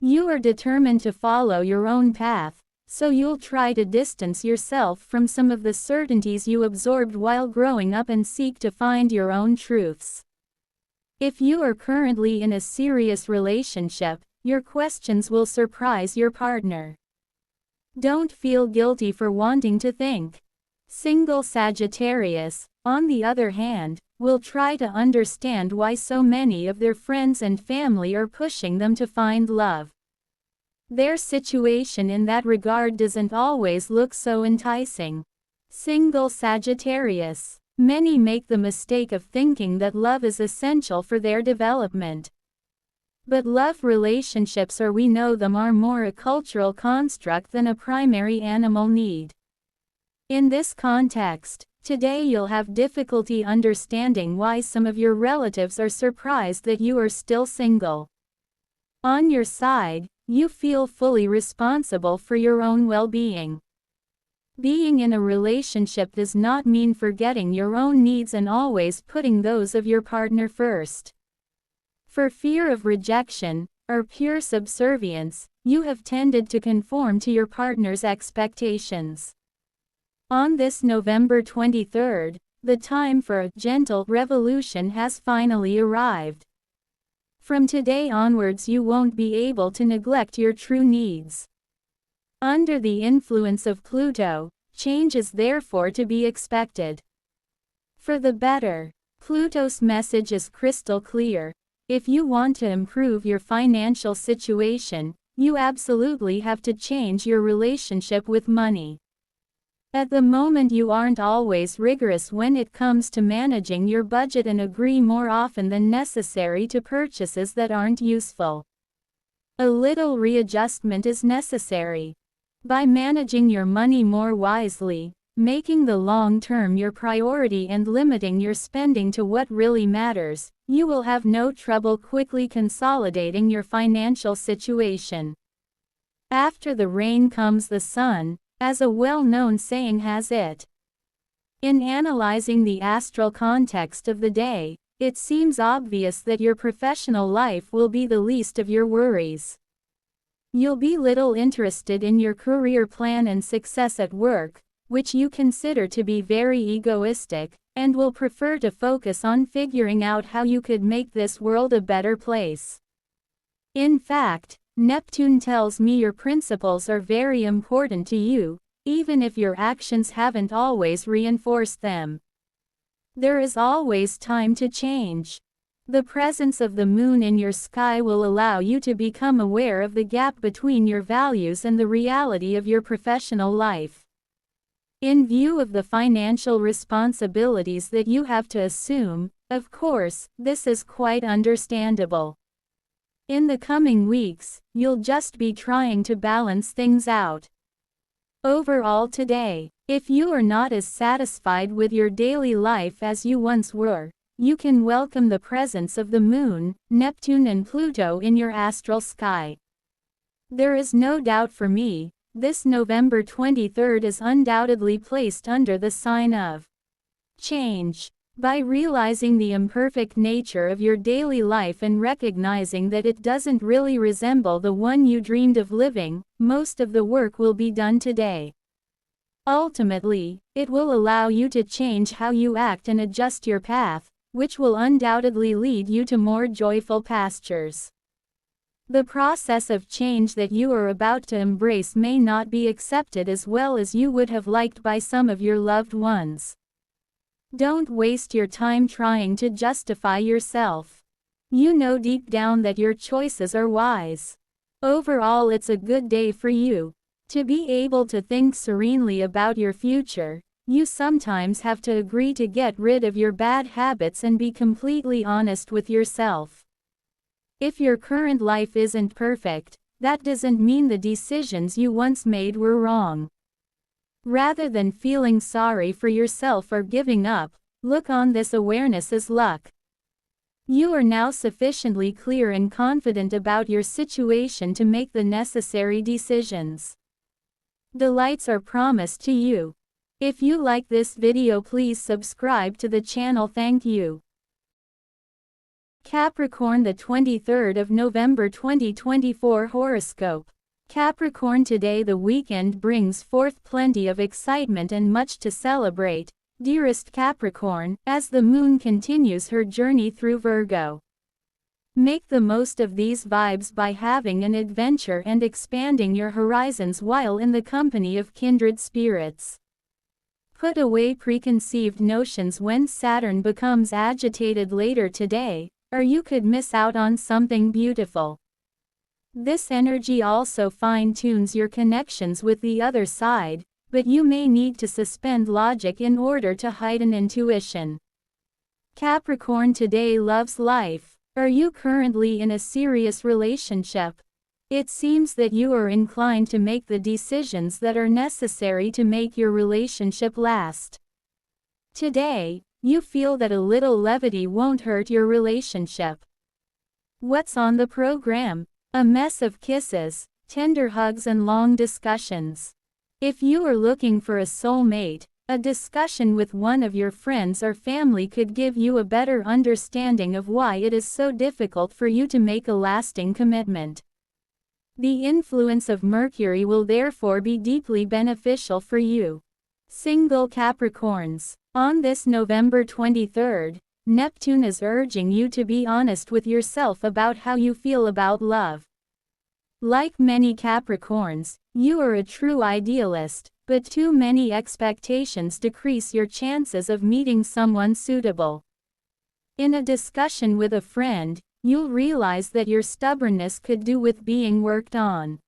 You are determined to follow your own path, so you'll try to distance yourself from some of the certainties you absorbed while growing up and seek to find your own truths. If you are currently in a serious relationship, your questions will surprise your partner. Don't feel guilty for wanting to think. Single Sagittarius, on the other hand, will try to understand why so many of their friends and family are pushing them to find love. Their situation in that regard doesn't always look so enticing. Single Sagittarius. Many make the mistake of thinking that love is essential for their development. But love relationships, or we know them, are more a cultural construct than a primary animal need. In this context, today you'll have difficulty understanding why some of your relatives are surprised that you are still single. On your side, you feel fully responsible for your own well-being. Being in a relationship does not mean forgetting your own needs and always putting those of your partner first. For fear of rejection, or pure subservience, you have tended to conform to your partner's expectations. On this November 23rd, the time for a gentle revolution has finally arrived. From today onwards you won't be able to neglect your true needs. Under the influence of Pluto, change is therefore to be expected. For the better. Pluto's message is crystal clear. If you want to improve your financial situation, you absolutely have to change your relationship with money. At the moment you aren't always rigorous when it comes to managing your budget and agree more often than necessary to purchases that aren't useful. A little readjustment is necessary. By managing your money more wisely, making the long term your priority and limiting your spending to what really matters, you will have no trouble quickly consolidating your financial situation. After the rain comes the sun, as a well-known saying has it. In analyzing the astral context of the day, it seems obvious that your professional life will be the least of your worries. You'll be little interested in your career plan and success at work, which you consider to be very egoistic, and will prefer to focus on figuring out how you could make this world a better place. In fact, Neptune tells me your principles are very important to you, even if your actions haven't always reinforced them. There is always time to change. The presence of the moon in your sky will allow you to become aware of the gap between your values and the reality of your professional life. In view of the financial responsibilities that you have to assume, of course, this is quite understandable. In the coming weeks, you'll just be trying to balance things out. Overall today, if you are not as satisfied with your daily life as you once were, you can welcome the presence of the moon, Neptune and Pluto in your astral sky. There is no doubt for me, this November 23rd is undoubtedly placed under the sign of change. By realizing the imperfect nature of your daily life and recognizing that it doesn't really resemble the one you dreamed of living, most of the work will be done today. Ultimately, it will allow you to change how you act and adjust your path, which will undoubtedly lead you to more joyful pastures. The process of change that you are about to embrace may not be accepted as well as you would have liked by some of your loved ones. Don't waste your time trying to justify yourself. You know deep down that your choices are wise. Overall, it's a good day for you. To be able to think serenely about your future, you sometimes have to agree to get rid of your bad habits and be completely honest with yourself. If your current life isn't perfect, that doesn't mean the decisions you once made were wrong. Rather than feeling sorry for yourself or giving up, look on this awareness as luck. You are now sufficiently clear and confident about your situation to make the necessary decisions. Delights are promised to you. If you like this video, please subscribe to the channel. Thank you. Capricorn, the 23rd of November 2024 horoscope. Capricorn, today the weekend brings forth plenty of excitement and much to celebrate, dearest Capricorn, as the moon continues her journey through Virgo. Make the most of these vibes by having an adventure and expanding your horizons while in the company of kindred spirits. Put away preconceived notions when Saturn becomes agitated later today, or you could miss out on something beautiful. This energy also fine-tunes your connections with the other side, but you may need to suspend logic in order to heighten intuition. Capricorn, today loves life. Are you currently in a serious relationship? It seems that you are inclined to make the decisions that are necessary to make your relationship last. Today, you feel that a little levity won't hurt your relationship. What's on the program? A mess of kisses, tender hugs and long discussions. If you are looking for a soulmate, a discussion with one of your friends or family could give you a better understanding of why it is so difficult for you to make a lasting commitment. The influence of Mercury will therefore be deeply beneficial for you. Single Capricorns. On this November 23rd, Neptune is urging you to be honest with yourself about how you feel about love. Like many Capricorns, you are a true idealist, but too many expectations decrease your chances of meeting someone suitable. In a discussion with a friend, you'll realize that your stubbornness could do with being worked on.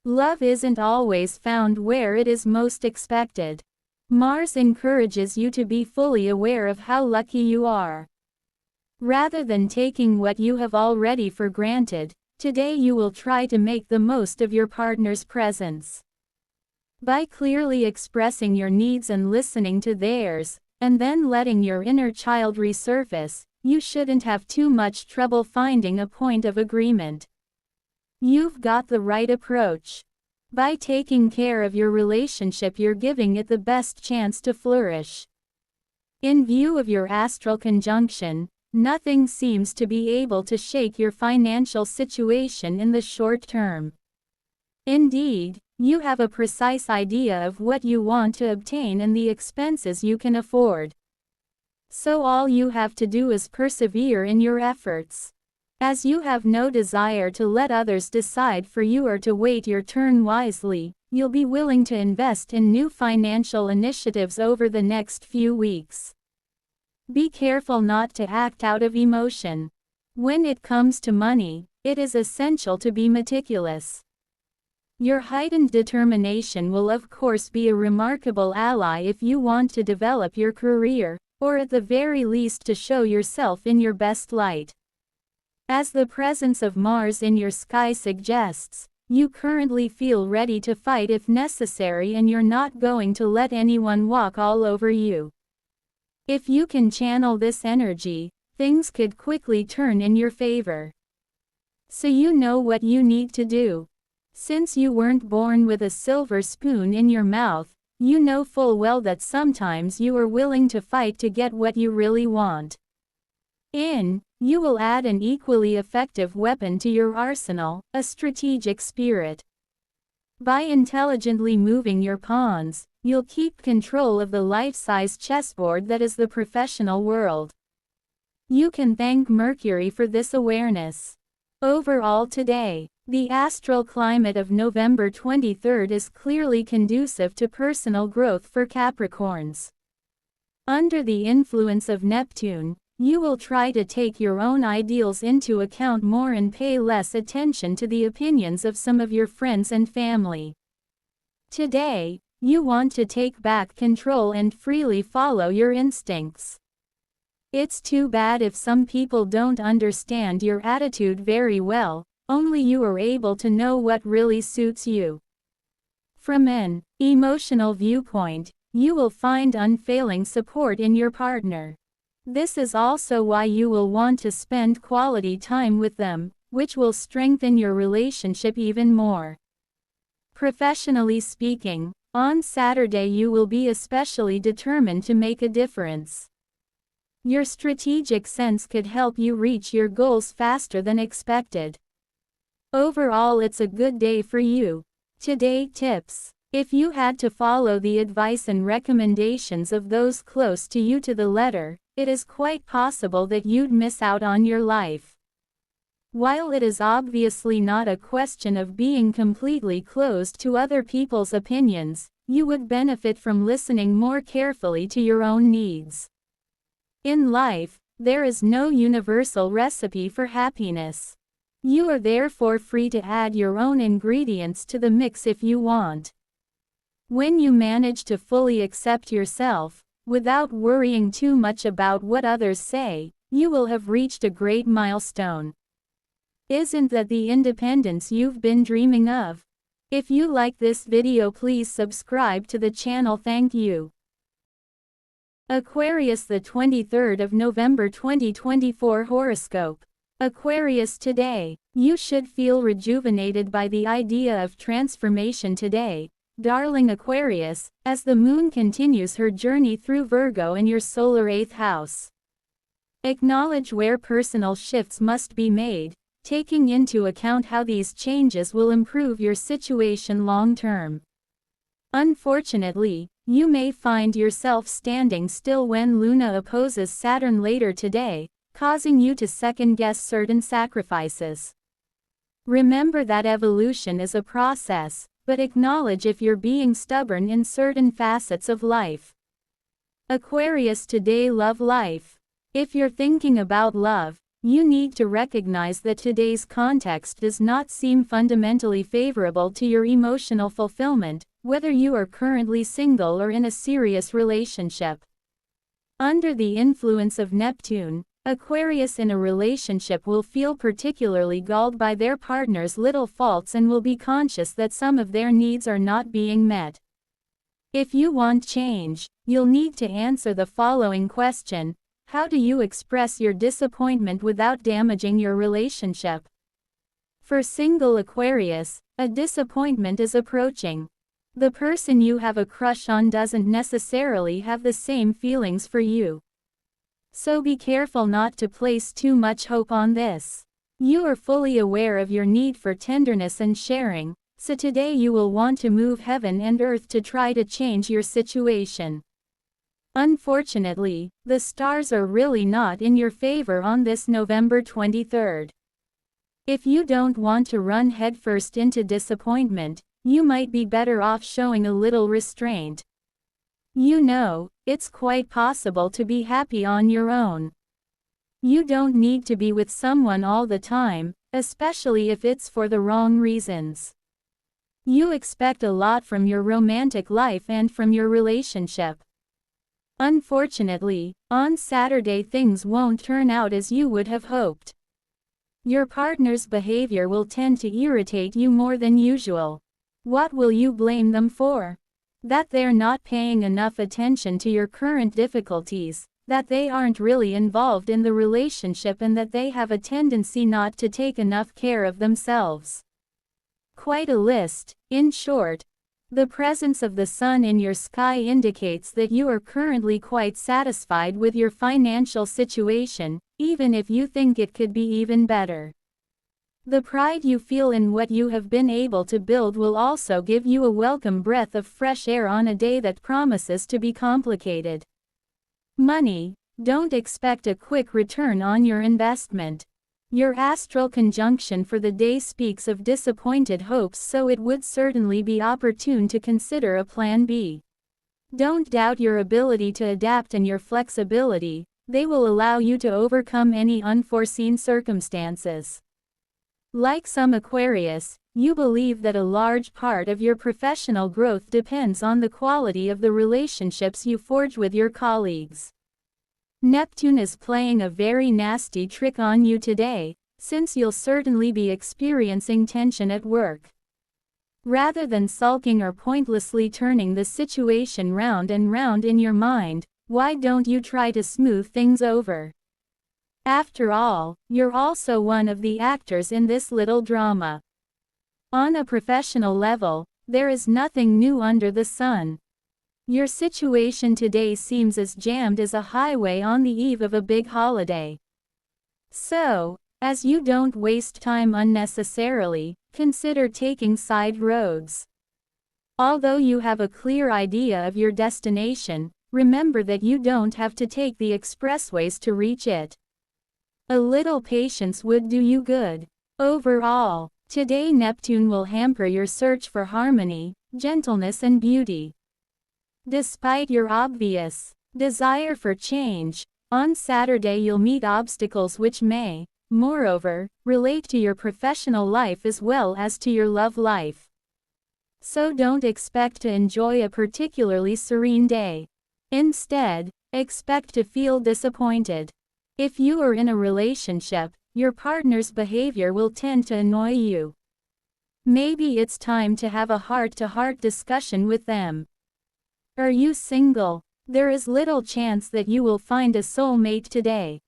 Love isn't always found where it is most expected. Mars encourages you to be fully aware of how lucky you are. Rather than taking what you have already for granted, today you will try to make the most of your partner's presence. By clearly expressing your needs and listening to theirs, and then letting your inner child resurface, you shouldn't have too much trouble finding a point of agreement. You've got the right approach. By taking care of your relationship, you're giving it the best chance to flourish. In view of your astral conjunction, nothing seems to be able to shake your financial situation in the short term. Indeed, you have a precise idea of what you want to obtain and the expenses you can afford. So all you have to do is persevere in your efforts. As you have no desire to let others decide for you or to wait your turn wisely, you'll be willing to invest in new financial initiatives over the next few weeks. Be careful not to act out of emotion. When it comes to money, it is essential to be meticulous. Your heightened determination will of course be a remarkable ally if you want to develop your career, or at the very least to show yourself in your best light. As the presence of Mars in your sky suggests, you currently feel ready to fight if necessary and you're not going to let anyone walk all over you. If you can channel this energy, things could quickly turn in your favor. So you know what you need to do. Since you weren't born with a silver spoon in your mouth, you know full well that sometimes you are willing to fight to get what you really want. You will add an equally effective weapon to your arsenal, a strategic spirit. By intelligently moving your pawns, you'll keep control of the life-size chessboard that is the professional world. You can thank Mercury for this awareness. Overall today, the astral climate of November 23rd is clearly conducive to personal growth for Capricorns. Under the influence of Neptune, you will try to take your own ideals into account more and pay less attention to the opinions of some of your friends and family. Today, you want to take back control and freely follow your instincts. It's too bad if some people don't understand your attitude very well, only you are able to know what really suits you. From an emotional viewpoint, you will find unfailing support in your partner. This is also why you will want to spend quality time with them, which will strengthen your relationship even more. Professionally speaking, on Saturday you will be especially determined to make a difference. Your strategic sense could help you reach your goals faster than expected. Overall, it's a good day for you. Today tips. If you had to follow the advice and recommendations of those close to you to the letter, it is quite possible that you'd miss out on your life. While it is obviously not a question of being completely closed to other people's opinions, you would benefit from listening more carefully to your own needs. In life, there is no universal recipe for happiness. You are therefore free to add your own ingredients to the mix if you want. When you manage to fully accept yourself, without worrying too much about what others say, you will have reached a great milestone. Isn't that the independence you've been dreaming of? If you like this video, please subscribe to the channel. Thank you. Aquarius, the 23rd of November 2024 horoscope. Aquarius, today, you should feel rejuvenated by the idea of transformation today, darling Aquarius, as the moon continues her journey through Virgo in your solar 8th house. Acknowledge where personal shifts must be made, taking into account how these changes will improve your situation long term. Unfortunately, you may find yourself standing still when Luna opposes Saturn later today, causing you to second-guess certain sacrifices. Remember that evolution is a process, but acknowledge if you're being stubborn in certain facets of life. Aquarius, today, love life. If you're thinking about love, you need to recognize that today's context does not seem fundamentally favorable to your emotional fulfillment, whether you are currently single or in a serious relationship. Under the influence of Neptune, Aquarius in a relationship will feel particularly galled by their partner's little faults and will be conscious that some of their needs are not being met. If you want change, you'll need to answer the following question: how do you express your disappointment without damaging your relationship? For single Aquarius, a disappointment is approaching. The person you have a crush on doesn't necessarily have the same feelings for you. So be careful not to place too much hope on this. You are fully aware of your need for tenderness and sharing, so today you will want to move heaven and earth to try to change your situation. Unfortunately, the stars are really not in your favor on this November 23rd. If you don't want to run headfirst into disappointment, you might be better off showing a little restraint. You know, it's quite possible to be happy on your own. You don't need to be with someone all the time, especially if it's for the wrong reasons. You expect a lot from your romantic life and from your relationship. Unfortunately, on Saturday things won't turn out as you would have hoped. Your partner's behavior will tend to irritate you more than usual. What will you blame them for? That they're not paying enough attention to your current difficulties, that they aren't really involved in the relationship, and that they have a tendency not to take enough care of themselves. Quite a list. In short, the presence of the sun in your sky indicates that you are currently quite satisfied with your financial situation, even if you think it could be even better. The pride you feel in what you have been able to build will also give you a welcome breath of fresh air on a day that promises to be complicated. Money. Don't expect a quick return on your investment. Your astral conjunction for the day speaks of disappointed hopes, so it would certainly be opportune to consider a plan B. Don't doubt your ability to adapt and your flexibility, they will allow you to overcome any unforeseen circumstances. Like some Aquarius, you believe that a large part of your professional growth depends on the quality of the relationships you forge with your colleagues. Neptune is playing a very nasty trick on you today, since you'll certainly be experiencing tension at work. Rather than sulking or pointlessly turning the situation round and round in your mind, why don't you try to smooth things over? After all, you're also one of the actors in this little drama. On a professional level, there is nothing new under the sun. Your situation today seems as jammed as a highway on the eve of a big holiday. So, as you don't waste time unnecessarily, consider taking side roads. Although you have a clear idea of your destination, remember that you don't have to take the expressways to reach it. A little patience would do you good. Overall, today Neptune will hamper your search for harmony, gentleness and beauty. Despite your obvious desire for change, on Saturday you'll meet obstacles which may, moreover, relate to your professional life as well as to your love life. So don't expect to enjoy a particularly serene day. Instead, expect to feel disappointed. If you are in a relationship, your partner's behavior will tend to annoy you. Maybe it's time to have a heart-to-heart discussion with them. Are you single? There is little chance that you will find a soulmate today.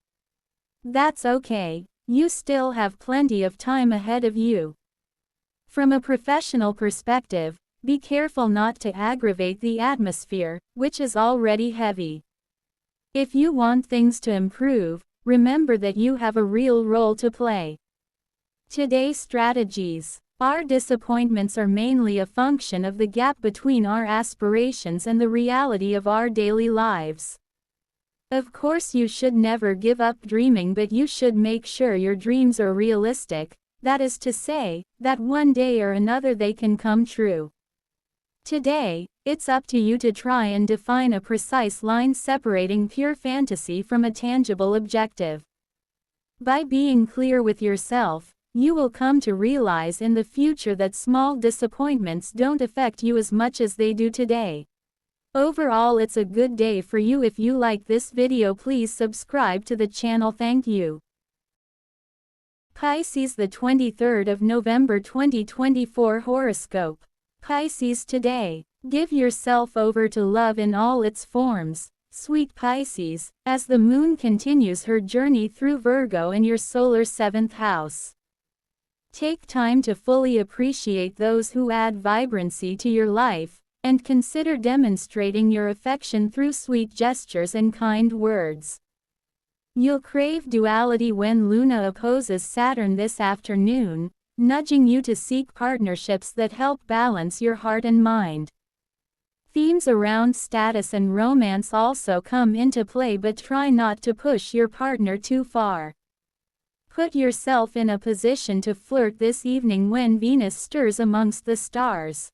That's okay, you still have plenty of time ahead of you. From a professional perspective, be careful not to aggravate the atmosphere, which is already heavy. If you want things to improve, remember that you have a real role to play. Today's strategies. Our disappointments are mainly a function of the gap between our aspirations and the reality of our daily lives. Of course, you should never give up dreaming, but you should make sure your dreams are realistic, that is to say, that one day or another they can come true. Today, it's up to you to try and define a precise line separating pure fantasy from a tangible objective. By being clear with yourself, you will come to realize in the future that small disappointments don't affect you as much as they do today. Overall, it's a good day for you. If you like this video, please subscribe to the channel. Thank you. Pisces, the 23rd of November 2024 horoscope. Pisces today. Give yourself over to love in all its forms, sweet Pisces, as the moon continues her journey through Virgo in your solar 7th house. Take time to fully appreciate those who add vibrancy to your life, and consider demonstrating your affection through sweet gestures and kind words. You'll crave duality when Luna opposes Saturn this afternoon, nudging you to seek partnerships that help balance your heart and mind. Themes around status and romance also come into play, but try not to push your partner too far. Put yourself in a position to flirt this evening when Venus stirs amongst the stars.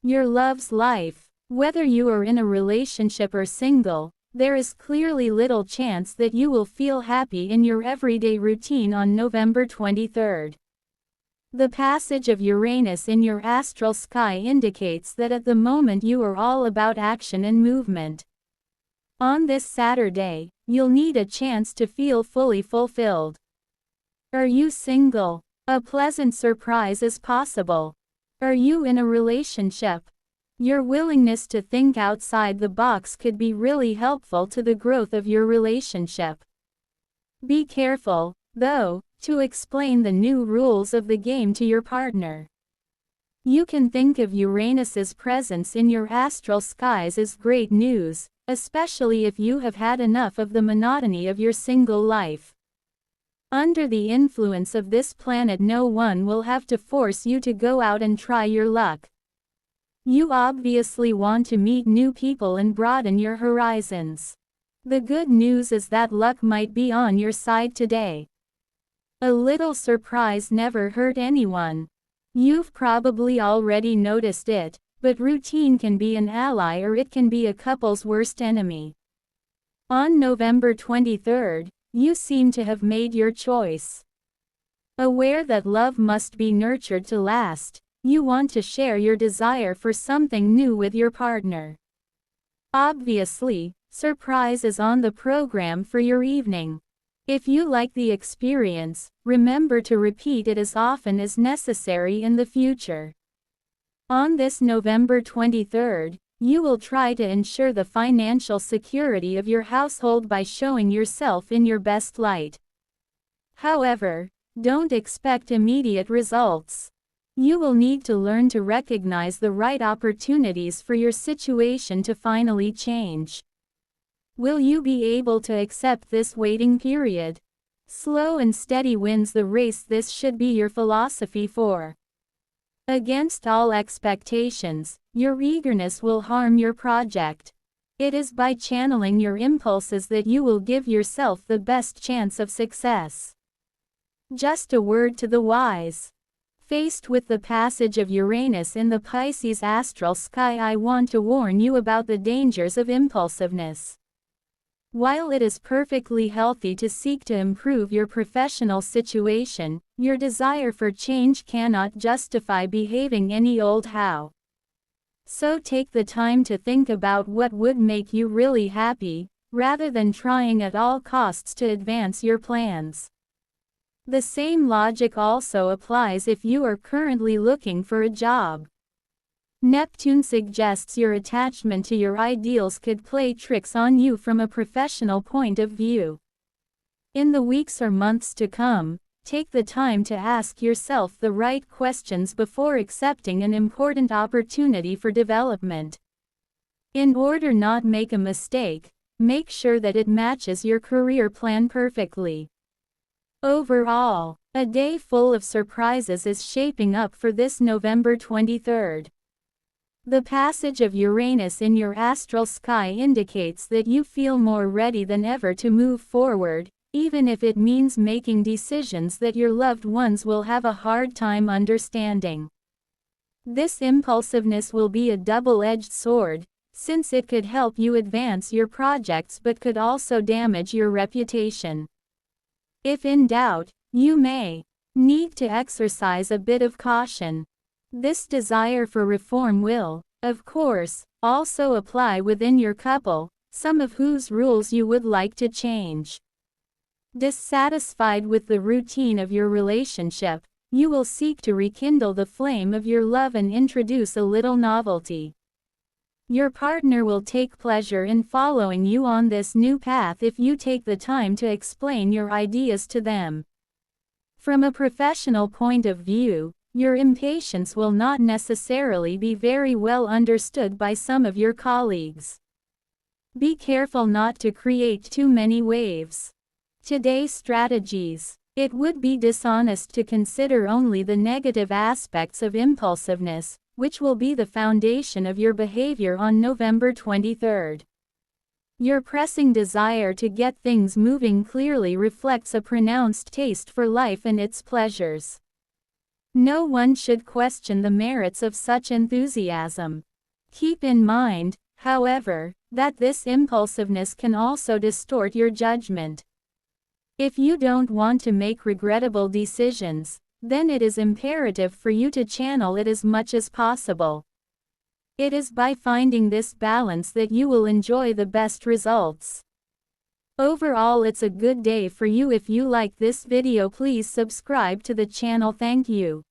Your love's life. Whether you are in a relationship or single, there is clearly little chance that you will feel happy in your everyday routine on November 23rd. The passage of Uranus in your astral sky indicates that at the moment you are all about action and movement. On this Saturday, you'll need a chance to feel fully fulfilled. Are you single? A pleasant surprise is possible. Are you in a relationship? Your willingness to think outside the box could be really helpful to the growth of your relationship. Be careful, though, to explain the new rules of the game to your partner. You can think of Uranus's presence in your astral skies as great news, especially if you have had enough of the monotony of your single life. Under the influence of this planet, no one will have to force you to go out and try your luck. You obviously want to meet new people and broaden your horizons. The good news is that luck might be on your side today. A little surprise never hurt anyone. You've probably already noticed it, but routine can be an ally or it can be a couple's worst enemy. On November 23rd, you seem to have made your choice. Aware that love must be nurtured to last, you want to share your desire for something new with your partner. Obviously, surprise is on the program for your evening. If you like the experience, remember to repeat it as often as necessary in the future. On this November 23rd, you will try to ensure the financial security of your household by showing yourself in your best light. However, don't expect immediate results. You will need to learn to recognize the right opportunities for your situation to finally change. Will you be able to accept this waiting period? Slow and steady wins the race. This should be your philosophy for. Against all expectations, your eagerness will harm your project. It is by channeling your impulses that you will give yourself the best chance of success. Just a word to the wise. Faced with the passage of Uranus in the Pisces astral sky, I want to warn you about the dangers of impulsiveness. While it is perfectly healthy to seek to improve your professional situation, your desire for change cannot justify behaving any old how. So take the time to think about what would make you really happy, rather than trying at all costs to advance your plans. The same logic also applies if you are currently looking for a job. Neptune suggests your attachment to your ideals could play tricks on you from a professional point of view. In the weeks or months to come, take the time to ask yourself the right questions before accepting an important opportunity for development. In order not make a mistake, make sure that it matches your career plan perfectly. Overall, a day full of surprises is shaping up for this November 23rd. The passage of Uranus in your astral sky indicates that you feel more ready than ever to move forward, even if it means making decisions that your loved ones will have a hard time understanding. This impulsiveness will be a double-edged sword, since it could help you advance your projects but could also damage your reputation. If in doubt, you may need to exercise a bit of caution. This desire for reform will, of course, also apply within your couple, some of whose rules you would like to change. Dissatisfied with the routine of your relationship, you will seek to rekindle the flame of your love and introduce a little novelty. Your partner will take pleasure in following you on this new path if you take the time to explain your ideas to them. From a professional point of view, your impatience will not necessarily be very well understood by some of your colleagues. Be careful not to create too many waves. Today's strategies. It would be dishonest to consider only the negative aspects of impulsiveness, which will be the foundation of your behavior on November 23rd. Your pressing desire to get things moving clearly reflects a pronounced taste for life and its pleasures. No one should question the merits of such enthusiasm. Keep in mind, however, that this impulsiveness can also distort your judgment. If you don't want to make regrettable decisions, then it is imperative for you to channel it as much as possible. It is by finding this balance that you will enjoy the best results. Overall, it's a good day for you. If you like this video, please subscribe to the channel. Thank you.